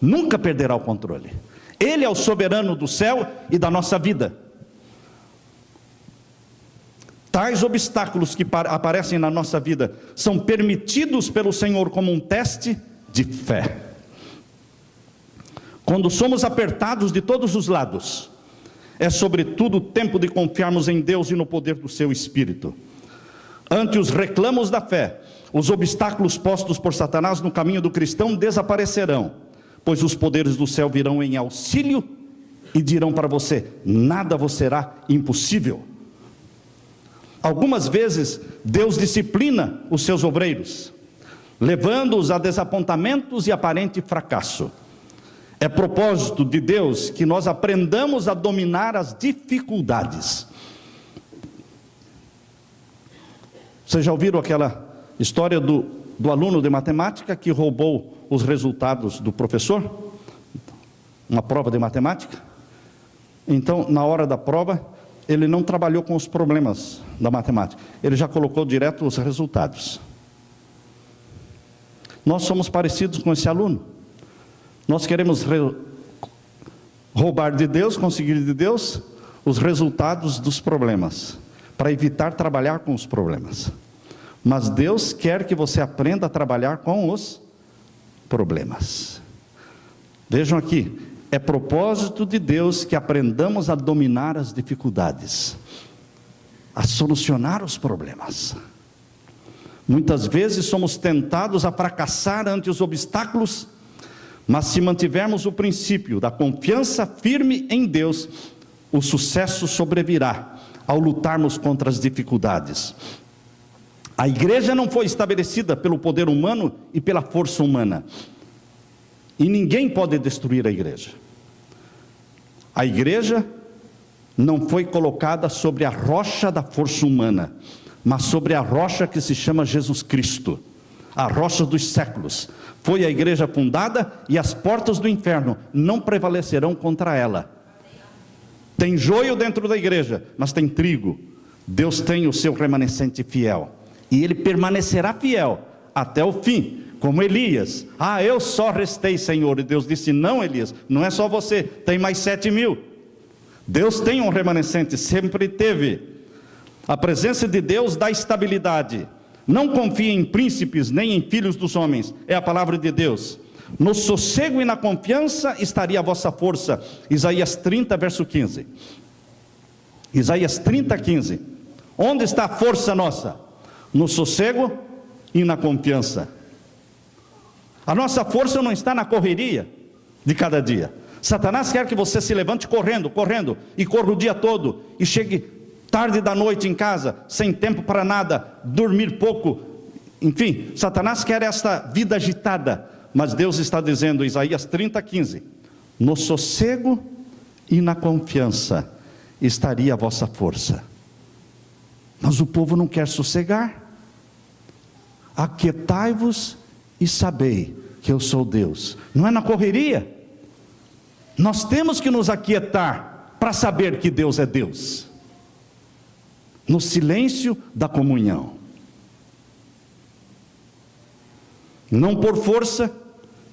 Nunca perderá o controle. Ele é o soberano do céu e da nossa vida. Tais obstáculos que aparecem na nossa vida são permitidos pelo Senhor como um teste de fé. Quando somos apertados de todos os lados, é sobretudo o tempo de confiarmos em Deus e no poder do seu Espírito. Ante os reclamos da fé, os obstáculos postos por Satanás no caminho do cristão desaparecerão, pois os poderes do céu virão em auxílio e dirão para você: nada vos será impossível. Algumas vezes Deus disciplina os seus obreiros, levando-os a desapontamentos e aparente fracasso. É propósito de Deus que nós aprendamos a dominar as dificuldades. Vocês já ouviram aquela história do aluno de matemática que roubou os resultados do professor? Uma prova de matemática. Então, na hora da prova, ele não trabalhou com os problemas da matemática, ele já colocou direto os resultados. Nós somos parecidos com esse aluno. Nós queremos roubar de Deus, conseguir de Deus os resultados dos problemas, para evitar trabalhar com os problemas. Mas Deus quer que você aprenda a trabalhar com os problemas. Vejam aqui, é propósito de Deus que aprendamos a dominar as dificuldades, a solucionar os problemas. Muitas vezes somos tentados a fracassar ante os obstáculos, mas se mantivermos o princípio da confiança firme em Deus, o sucesso sobrevirá ao lutarmos contra as dificuldades. A igreja não foi estabelecida pelo poder humano e pela força humana, e ninguém pode destruir a igreja. A igreja não foi colocada sobre a rocha da força humana, mas sobre a rocha que se chama Jesus Cristo, a rocha dos séculos. Foi a igreja fundada e as portas do inferno não prevalecerão contra ela. Tem joio dentro da igreja, mas tem trigo. Deus tem o seu remanescente fiel, e ele permanecerá fiel até o fim, como Elias. Eu só restei, Senhor. E Deus disse: não, Elias, não é só você, tem mais 7.000. Deus tem um remanescente, sempre teve. A presença de Deus dá estabilidade. Não confie em príncipes, nem em filhos dos homens, é a palavra de Deus. No sossego e na confiança estaria a vossa força. Isaías 30, verso 15. Isaías 30, 15. Onde está a força nossa? No sossego e na confiança. A nossa força não está na correria de cada dia. Satanás quer que você se levante correndo, e corra o dia todo, e chegue tarde da noite em casa, sem tempo para nada, dormir pouco. Enfim, Satanás quer esta vida agitada, mas Deus está dizendo, Isaías 30, 15, no sossego e na confiança estaria a vossa força. Mas o povo não quer sossegar. Aquietai-vos e sabei que eu sou Deus. Não é na correria. Nós temos que nos aquietar para saber que Deus é Deus. No silêncio da comunhão. Não por força,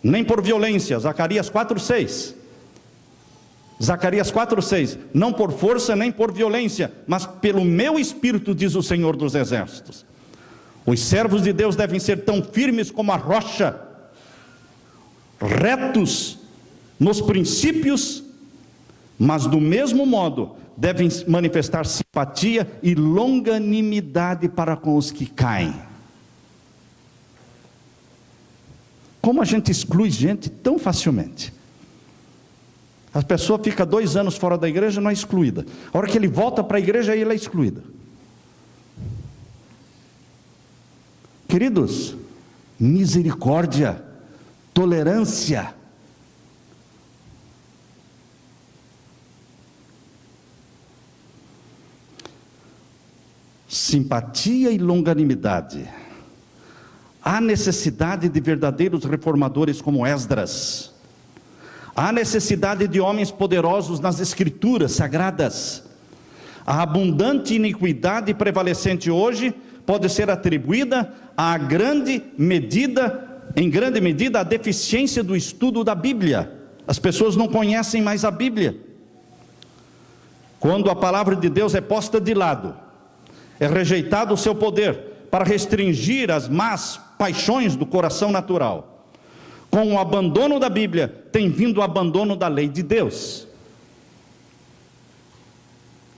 nem por violência. Zacarias 4:6. Zacarias 4:6. Não por força, nem por violência, mas pelo meu espírito, diz o Senhor dos Exércitos. Os servos de Deus devem ser tão firmes como a rocha, retos nos princípios, mas do mesmo modo devem manifestar simpatia e longanimidade para com os que caem. Como a gente exclui gente tão facilmente. A pessoa fica 2 anos fora da igreja, não é excluída. A hora que ele volta para a igreja, aí ele é excluída. Queridos, misericórdia, tolerância, simpatia e longanimidade. Há necessidade de verdadeiros reformadores como Esdras. Há necessidade de homens poderosos nas escrituras sagradas. A abundante iniquidade prevalecente hoje pode ser atribuída em grande medida, à deficiência do estudo da Bíblia. As pessoas não conhecem mais a Bíblia. Quando a palavra de Deus é posta de lado, é rejeitado o seu poder para restringir as más paixões do coração natural. Com o abandono da Bíblia, tem vindo o abandono da lei de Deus.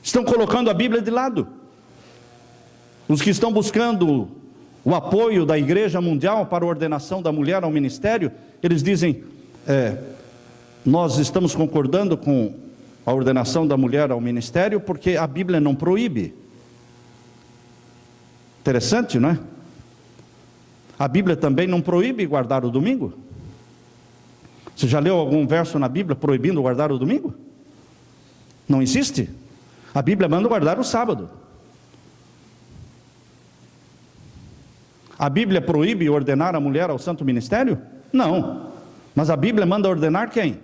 Estão colocando a Bíblia de lado. Os que estão buscando o apoio da Igreja Mundial para a ordenação da mulher ao ministério, eles dizem, nós estamos concordando com a ordenação da mulher ao ministério porque a Bíblia não proíbe. Interessante, não é? A Bíblia também não proíbe guardar o domingo? Você já leu algum verso na Bíblia proibindo guardar o domingo? Não existe? A Bíblia manda guardar o sábado. A Bíblia proíbe ordenar a mulher ao santo ministério? Não. Mas a Bíblia manda ordenar quem?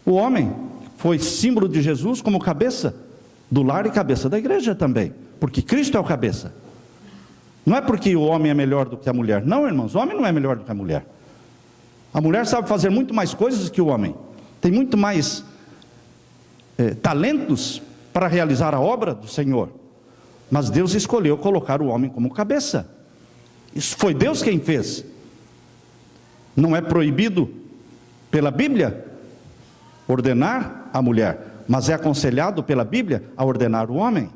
O homem. Foi símbolo de Jesus como cabeça do lar e cabeça da igreja também. Porque Cristo é o cabeça. Não é porque o homem é melhor do que a mulher. Não, irmãos, o homem não é melhor do que a mulher. A mulher sabe fazer muito mais coisas que o homem. Tem muito mais talentos para realizar a obra do Senhor. Mas Deus escolheu colocar o homem como cabeça. Isso foi Deus quem fez. Não é proibido pela Bíblia ordenar a mulher, mas é aconselhado pela Bíblia a ordenar o homem.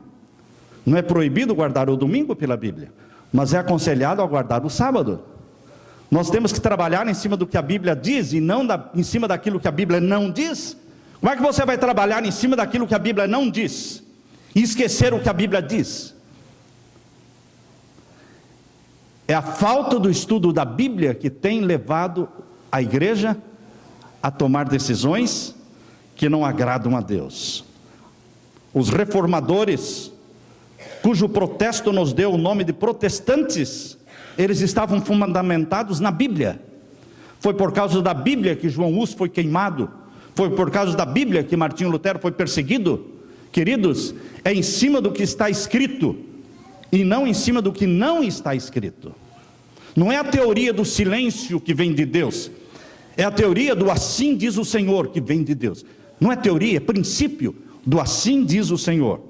Não é proibido guardar o domingo pela Bíblia, mas é aconselhado a guardar o sábado. Nós temos que trabalhar em cima do que a Bíblia diz e não em cima daquilo que a Bíblia não diz. Como é que você vai trabalhar em cima daquilo que a Bíblia não diz e esquecer o que a Bíblia diz? É a falta do estudo da Bíblia que tem levado a igreja a tomar decisões que não agradam a Deus. Os reformadores, cujo protesto nos deu o nome de protestantes, eles estavam fundamentados na Bíblia. Foi por causa da Bíblia que João Hus foi queimado. Foi por causa da Bíblia que Martinho Lutero foi perseguido. Queridos, é em cima do que está escrito e não em cima do que não está escrito. Não é a teoria do silêncio que vem de Deus, é a teoria do assim diz o Senhor que vem de Deus. Não é teoria, é princípio do assim diz o Senhor.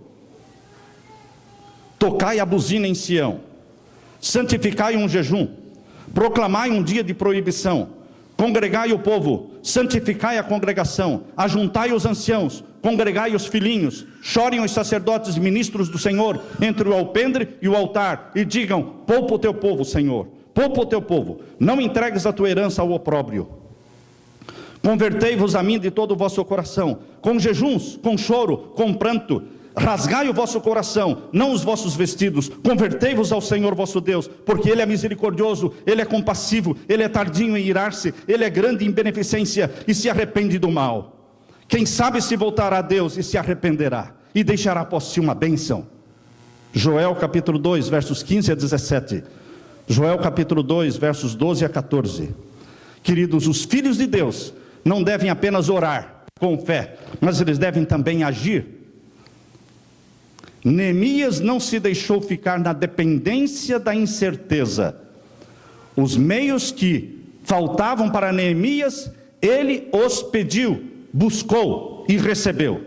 Tocai a buzina em Sião, santificai um jejum, proclamai um dia de proibição, congregai o povo, santificai a congregação, ajuntai os anciãos, congregai os filhinhos, chorem os sacerdotes e ministros do Senhor entre o alpendre e o altar, e digam: poupa o teu povo, Senhor, poupa o teu povo, não entregues a tua herança ao opróbrio. Convertei-vos a mim de todo o vosso coração, com jejuns, com choro, com pranto, rasgai o vosso coração, não os vossos vestidos, convertei-vos ao Senhor vosso Deus, porque Ele é misericordioso, Ele é compassivo, Ele é tardio em irar-se, Ele é grande em beneficência e se arrepende do mal. Quem sabe se voltará a Deus e se arrependerá, e deixará após si uma bênção. Joel capítulo 2, versos 15 a 17. Joel capítulo 2, versos 12 a 14. Queridos, os filhos de Deus não devem apenas orar com fé, mas eles devem também agir. Neemias não se deixou ficar na dependência da incerteza. Os meios que faltavam para Neemias, ele os pediu, buscou e recebeu.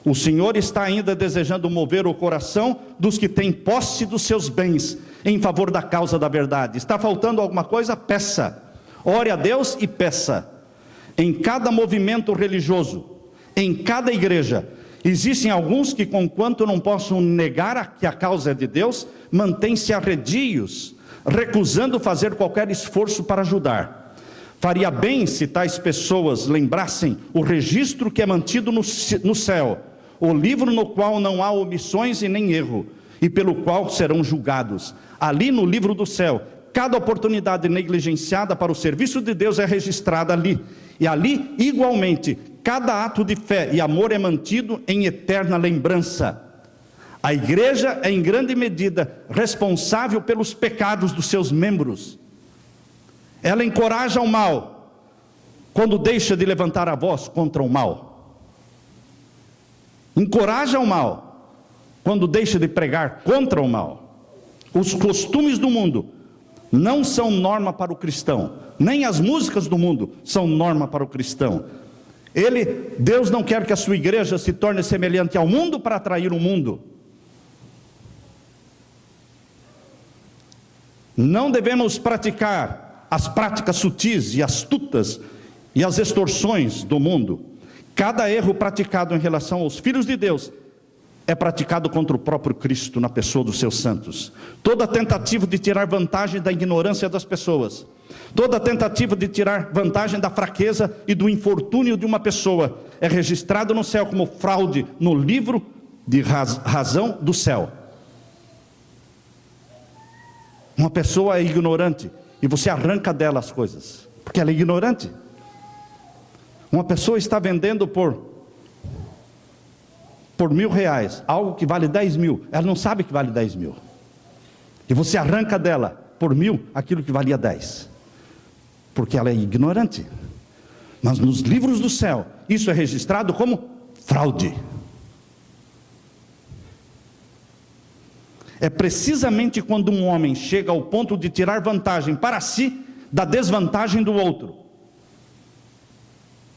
O Senhor está ainda desejando mover o coração dos que têm posse dos seus bens em favor da causa da verdade. Está faltando alguma coisa? Peça. Ore a Deus e peça. Em cada movimento religioso, em cada igreja, existem alguns que, conquanto não possam negar que a causa é de Deus, mantêm-se arredios, recusando fazer qualquer esforço para ajudar. Faria bem se tais pessoas lembrassem o registro que é mantido no céu, o livro no qual não há omissões e nem erro, e pelo qual serão julgados. Ali no livro do céu, cada oportunidade negligenciada para o serviço de Deus é registrada ali. E ali, igualmente, cada ato de fé e amor é mantido em eterna lembrança. A igreja é em grande medida responsável pelos pecados dos seus membros. Ela encoraja o mal quando deixa de levantar a voz contra o mal. Encoraja o mal quando deixa de pregar contra o mal. Os costumes do mundo não são norma para o cristão, nem as músicas do mundo são norma para o cristão. Deus não quer que a sua igreja se torne semelhante ao mundo para atrair o mundo. Não devemos praticar as práticas sutis e astutas e as extorsões do mundo. Cada erro praticado em relação aos filhos de Deus é praticado contra o próprio Cristo na pessoa dos seus santos. Toda tentativa de tirar vantagem da ignorância das pessoas, toda tentativa de tirar vantagem da fraqueza e do infortúnio de uma pessoa é registrado no céu como fraude no livro de razão do céu. Uma pessoa é ignorante e você arranca dela as coisas, porque ela é ignorante. Uma pessoa está vendendo por R$1.000 algo que vale 10 mil, ela não sabe que vale 10 mil, e você arranca dela por 1.000 aquilo que valia 10, porque ela é ignorante. Mas nos livros do céu isso é registrado como fraude. É precisamente quando um homem chega ao ponto de tirar vantagem para si da desvantagem do outro.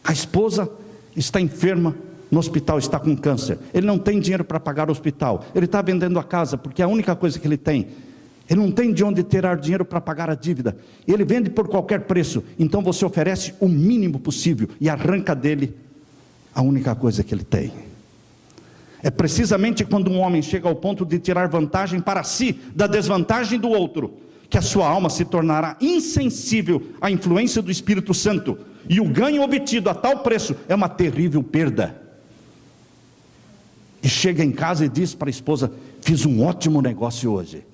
A esposa está enferma no hospital, está com câncer, ele não tem dinheiro para pagar o hospital, ele está vendendo a casa porque é a única coisa que ele tem, ele não tem de onde tirar dinheiro para pagar a dívida, ele vende por qualquer preço, então você oferece o mínimo possível e arranca dele a única coisa que ele tem. É precisamente quando um homem chega ao ponto de tirar vantagem para si da desvantagem do outro, que a sua alma se tornará insensível à influência do Espírito Santo, e o ganho obtido a tal preço é uma terrível perda. E chega em casa e diz para a esposa: fiz um ótimo negócio hoje.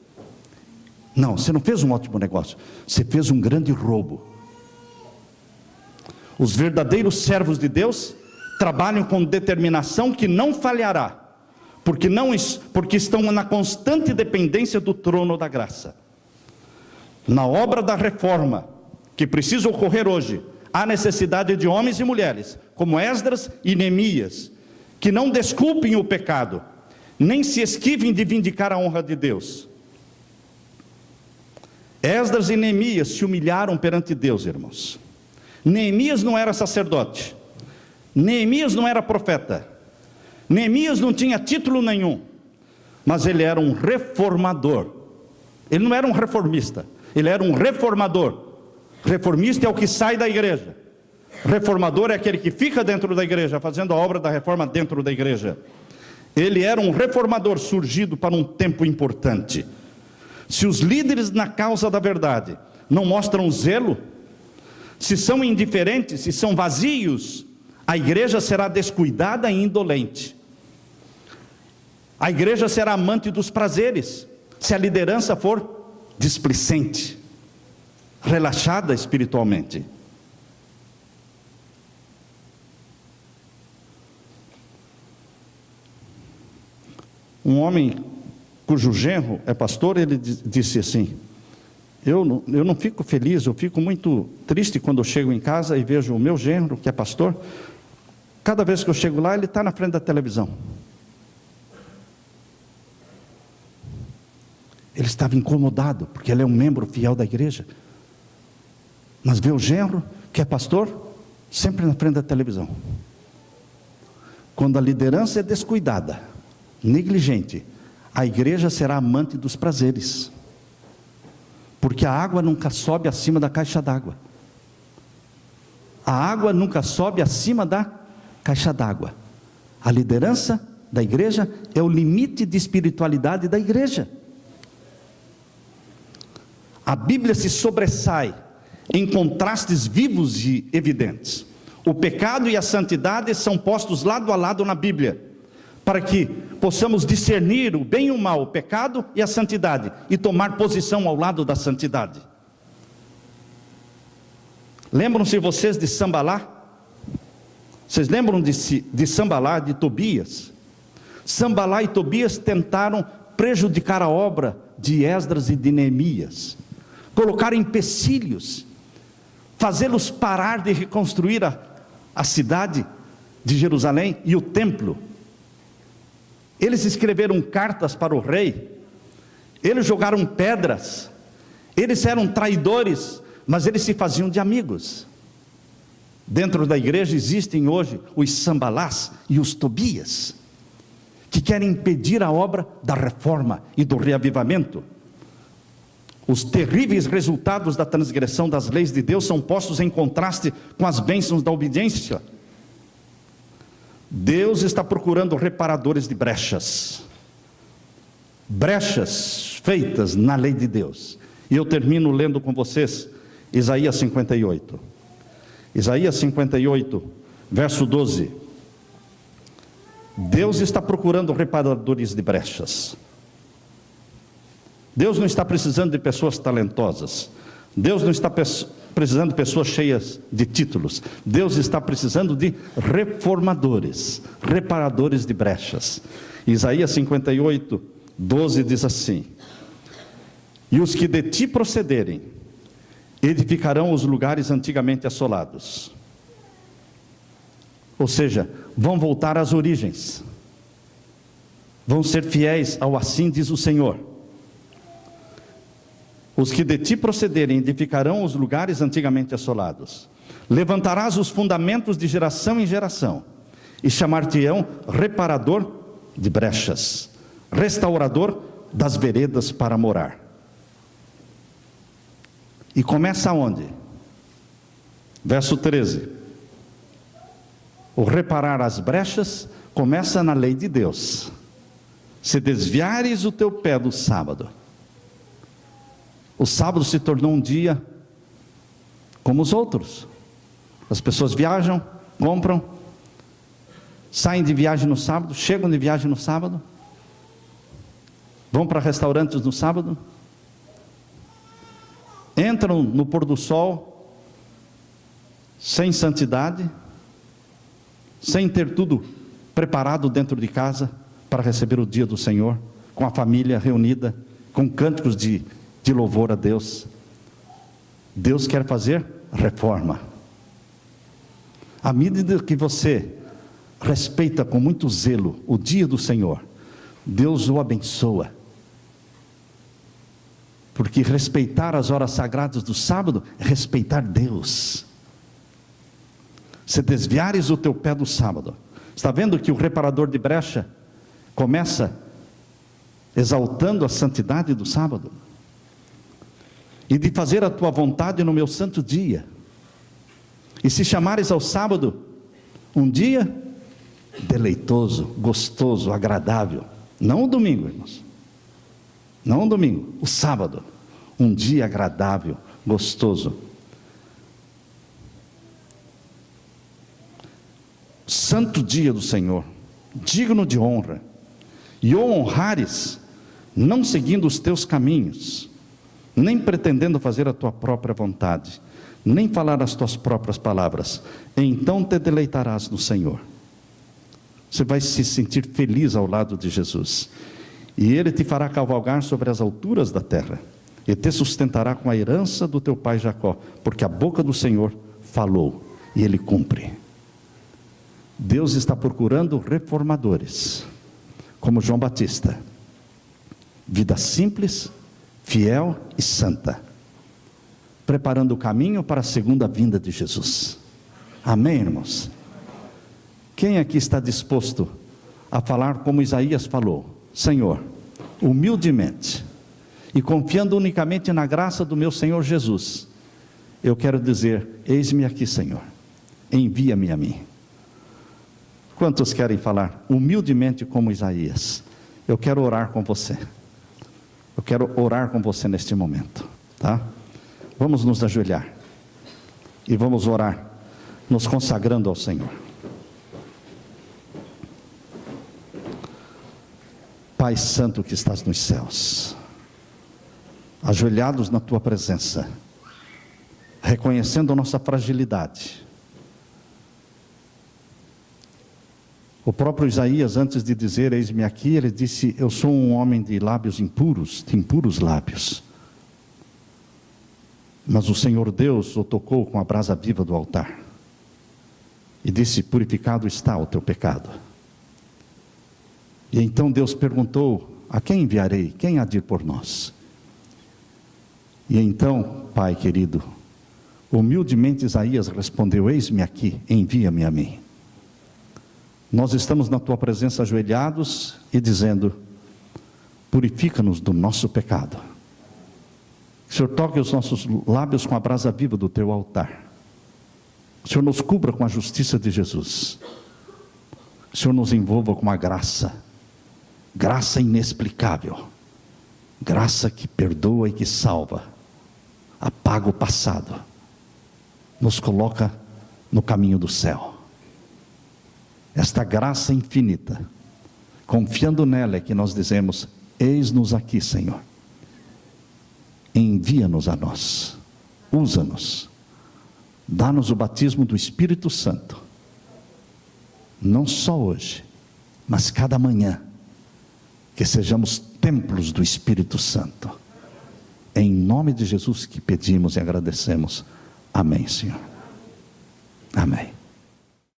Não, você não fez um ótimo negócio, você fez um grande roubo. Os verdadeiros servos de Deus trabalham com determinação que não falhará, porque estão na constante dependência do trono da graça. Na obra da reforma que precisa ocorrer hoje, há necessidade de homens e mulheres, como Esdras e Neemias, que não desculpem o pecado, nem se esquivem de vindicar a honra de Deus. Esdras e Neemias se humilharam perante Deus, irmãos. Neemias não era sacerdote, Neemias não era profeta, Neemias não tinha título nenhum, mas ele era um reformador. Ele não era um reformista, ele era um reformador. Reformista é o que sai da igreja, reformador é aquele que fica dentro da igreja, fazendo a obra da reforma dentro da igreja. Ele era um reformador surgido para um tempo importante. Se os líderes na causa da verdade não mostram zelo, se são indiferentes, se são vazios, a igreja será descuidada e indolente. A igreja será amante dos prazeres, se a liderança for displicente, relaxada espiritualmente. Um homem cujo genro é pastor, ele disse assim: eu não fico feliz, eu fico muito triste quando eu chego em casa e vejo o meu genro, que é pastor. Cada vez que eu chego lá, ele está na frente da televisão. Ele estava incomodado, porque ele é um membro fiel da igreja, mas vê o genro, que é pastor, sempre na frente da televisão. Quando a liderança é descuidada, negligente, a igreja será amante dos prazeres, porque a água nunca sobe acima da caixa d'água. A água nunca sobe acima da caixa d'água. A liderança da igreja é o limite de espiritualidade da igreja. A Bíblia se sobressai em contrastes vivos e evidentes. O pecado e a santidade são postos lado a lado na Bíblia, para que possamos discernir o bem e o mal, o pecado e a santidade, e tomar posição ao lado da santidade. Lembram-se vocês de Sambalá? Vocês lembram de Sambalá, de Tobias? Sambalá e Tobias tentaram prejudicar a obra de Esdras e de Neemias, colocar empecilhos, fazê-los parar de reconstruir a cidade de Jerusalém e o templo. Eles escreveram cartas para o rei, eles jogaram pedras, eles eram traidores, mas eles se faziam de amigos. Dentro da igreja existem hoje os Sambalás e os Tobias, que querem impedir a obra da reforma e do reavivamento. Os terríveis resultados da transgressão das leis de Deus são postos em contraste com as bênçãos da obediência. Deus está procurando reparadores de brechas feitas na lei de Deus. E eu termino lendo com vocês Isaías 58. Isaías 58, verso 12. Deus está procurando reparadores de brechas. Deus não está precisando de pessoas talentosas. Deus não está precisando de pessoas cheias de títulos. Deus está precisando de reformadores, reparadores de brechas. Isaías 58, 12 diz assim: e os que de ti procederem, edificarão os lugares antigamente assolados. Ou seja, vão voltar às origens, vão ser fiéis ao assim diz o Senhor. Os que de ti procederem, edificarão os lugares antigamente assolados. Levantarás os fundamentos de geração em geração, e chamar-te-ão reparador de brechas, restaurador das veredas para morar. E começa onde? Verso 13. O reparar as brechas começa na lei de Deus. Se desviares o teu pé do sábado. O sábado se tornou um dia como os outros. As pessoas viajam, compram, saem de viagem no sábado, chegam de viagem no sábado, vão para restaurantes no sábado, entram no pôr do sol sem santidade, sem ter tudo preparado dentro de casa para receber o dia do Senhor, com a família reunida, com cânticos de louvor a Deus. Deus quer fazer reforma. À medida que você respeita com muito zelo o dia do Senhor, Deus o abençoa. Porque respeitar as horas sagradas do sábado é respeitar Deus. Se desviares o teu pé do sábado, está vendo que o reparador de brecha começa exaltando a santidade do sábado? E de fazer a tua vontade no meu santo dia. E se chamares ao sábado um dia deleitoso, gostoso, agradável, não o domingo, irmãos, não o domingo, o sábado, um dia agradável, gostoso, santo dia do Senhor, digno de honra, e o honrares, não seguindo os teus caminhos, nem pretendendo fazer a tua própria vontade, nem falar as tuas próprias palavras, então te deleitarás no Senhor. Você vai se sentir feliz ao lado de Jesus, e Ele te fará cavalgar sobre as alturas da terra, e te sustentará com a herança do teu pai Jacó, porque a boca do Senhor falou, e Ele cumpre. Deus está procurando reformadores, como João Batista, vida simples, fiel e santa, preparando o caminho para a segunda vinda de Jesus. Amém, irmãos? Quem aqui está disposto a falar como Isaías falou? Senhor, humildemente e confiando unicamente na graça do meu Senhor Jesus, eu quero dizer: eis-me aqui, Senhor, envia-me a mim. Quantos querem falar humildemente como Isaías? Eu quero orar com você. Eu quero orar com você neste momento, tá? Vamos nos ajoelhar e vamos orar, nos consagrando ao Senhor. Pai Santo que estás nos céus, ajoelhados na Tua presença, reconhecendo a nossa fragilidade, O próprio Isaías, antes de dizer, eis-me aqui, ele disse, eu sou um homem de lábios impuros, de impuros lábios. Mas o Senhor Deus o tocou com a brasa viva do altar. E disse, purificado está o teu pecado. E então Deus perguntou, a quem enviarei? Quem há de ir por nós? E então, Pai querido, humildemente Isaías respondeu, eis-me aqui, envia-me a mim. Nós estamos na tua presença ajoelhados e dizendo, purifica-nos do nosso pecado. Que o Senhor toque os nossos lábios com a brasa viva do teu altar. Que o Senhor nos cubra com a justiça de Jesus. Que o Senhor nos envolva com a graça. Graça inexplicável. Graça que perdoa e que salva. Apaga o passado. Nos coloca no caminho do céu. Esta graça infinita, confiando nela é que nós dizemos, eis-nos aqui, Senhor. Envia-nos a nós, usa-nos, dá-nos o batismo do Espírito Santo, não só hoje, mas cada manhã, que sejamos templos do Espírito Santo. Em nome de Jesus que pedimos e agradecemos. Amém, Senhor. Amém.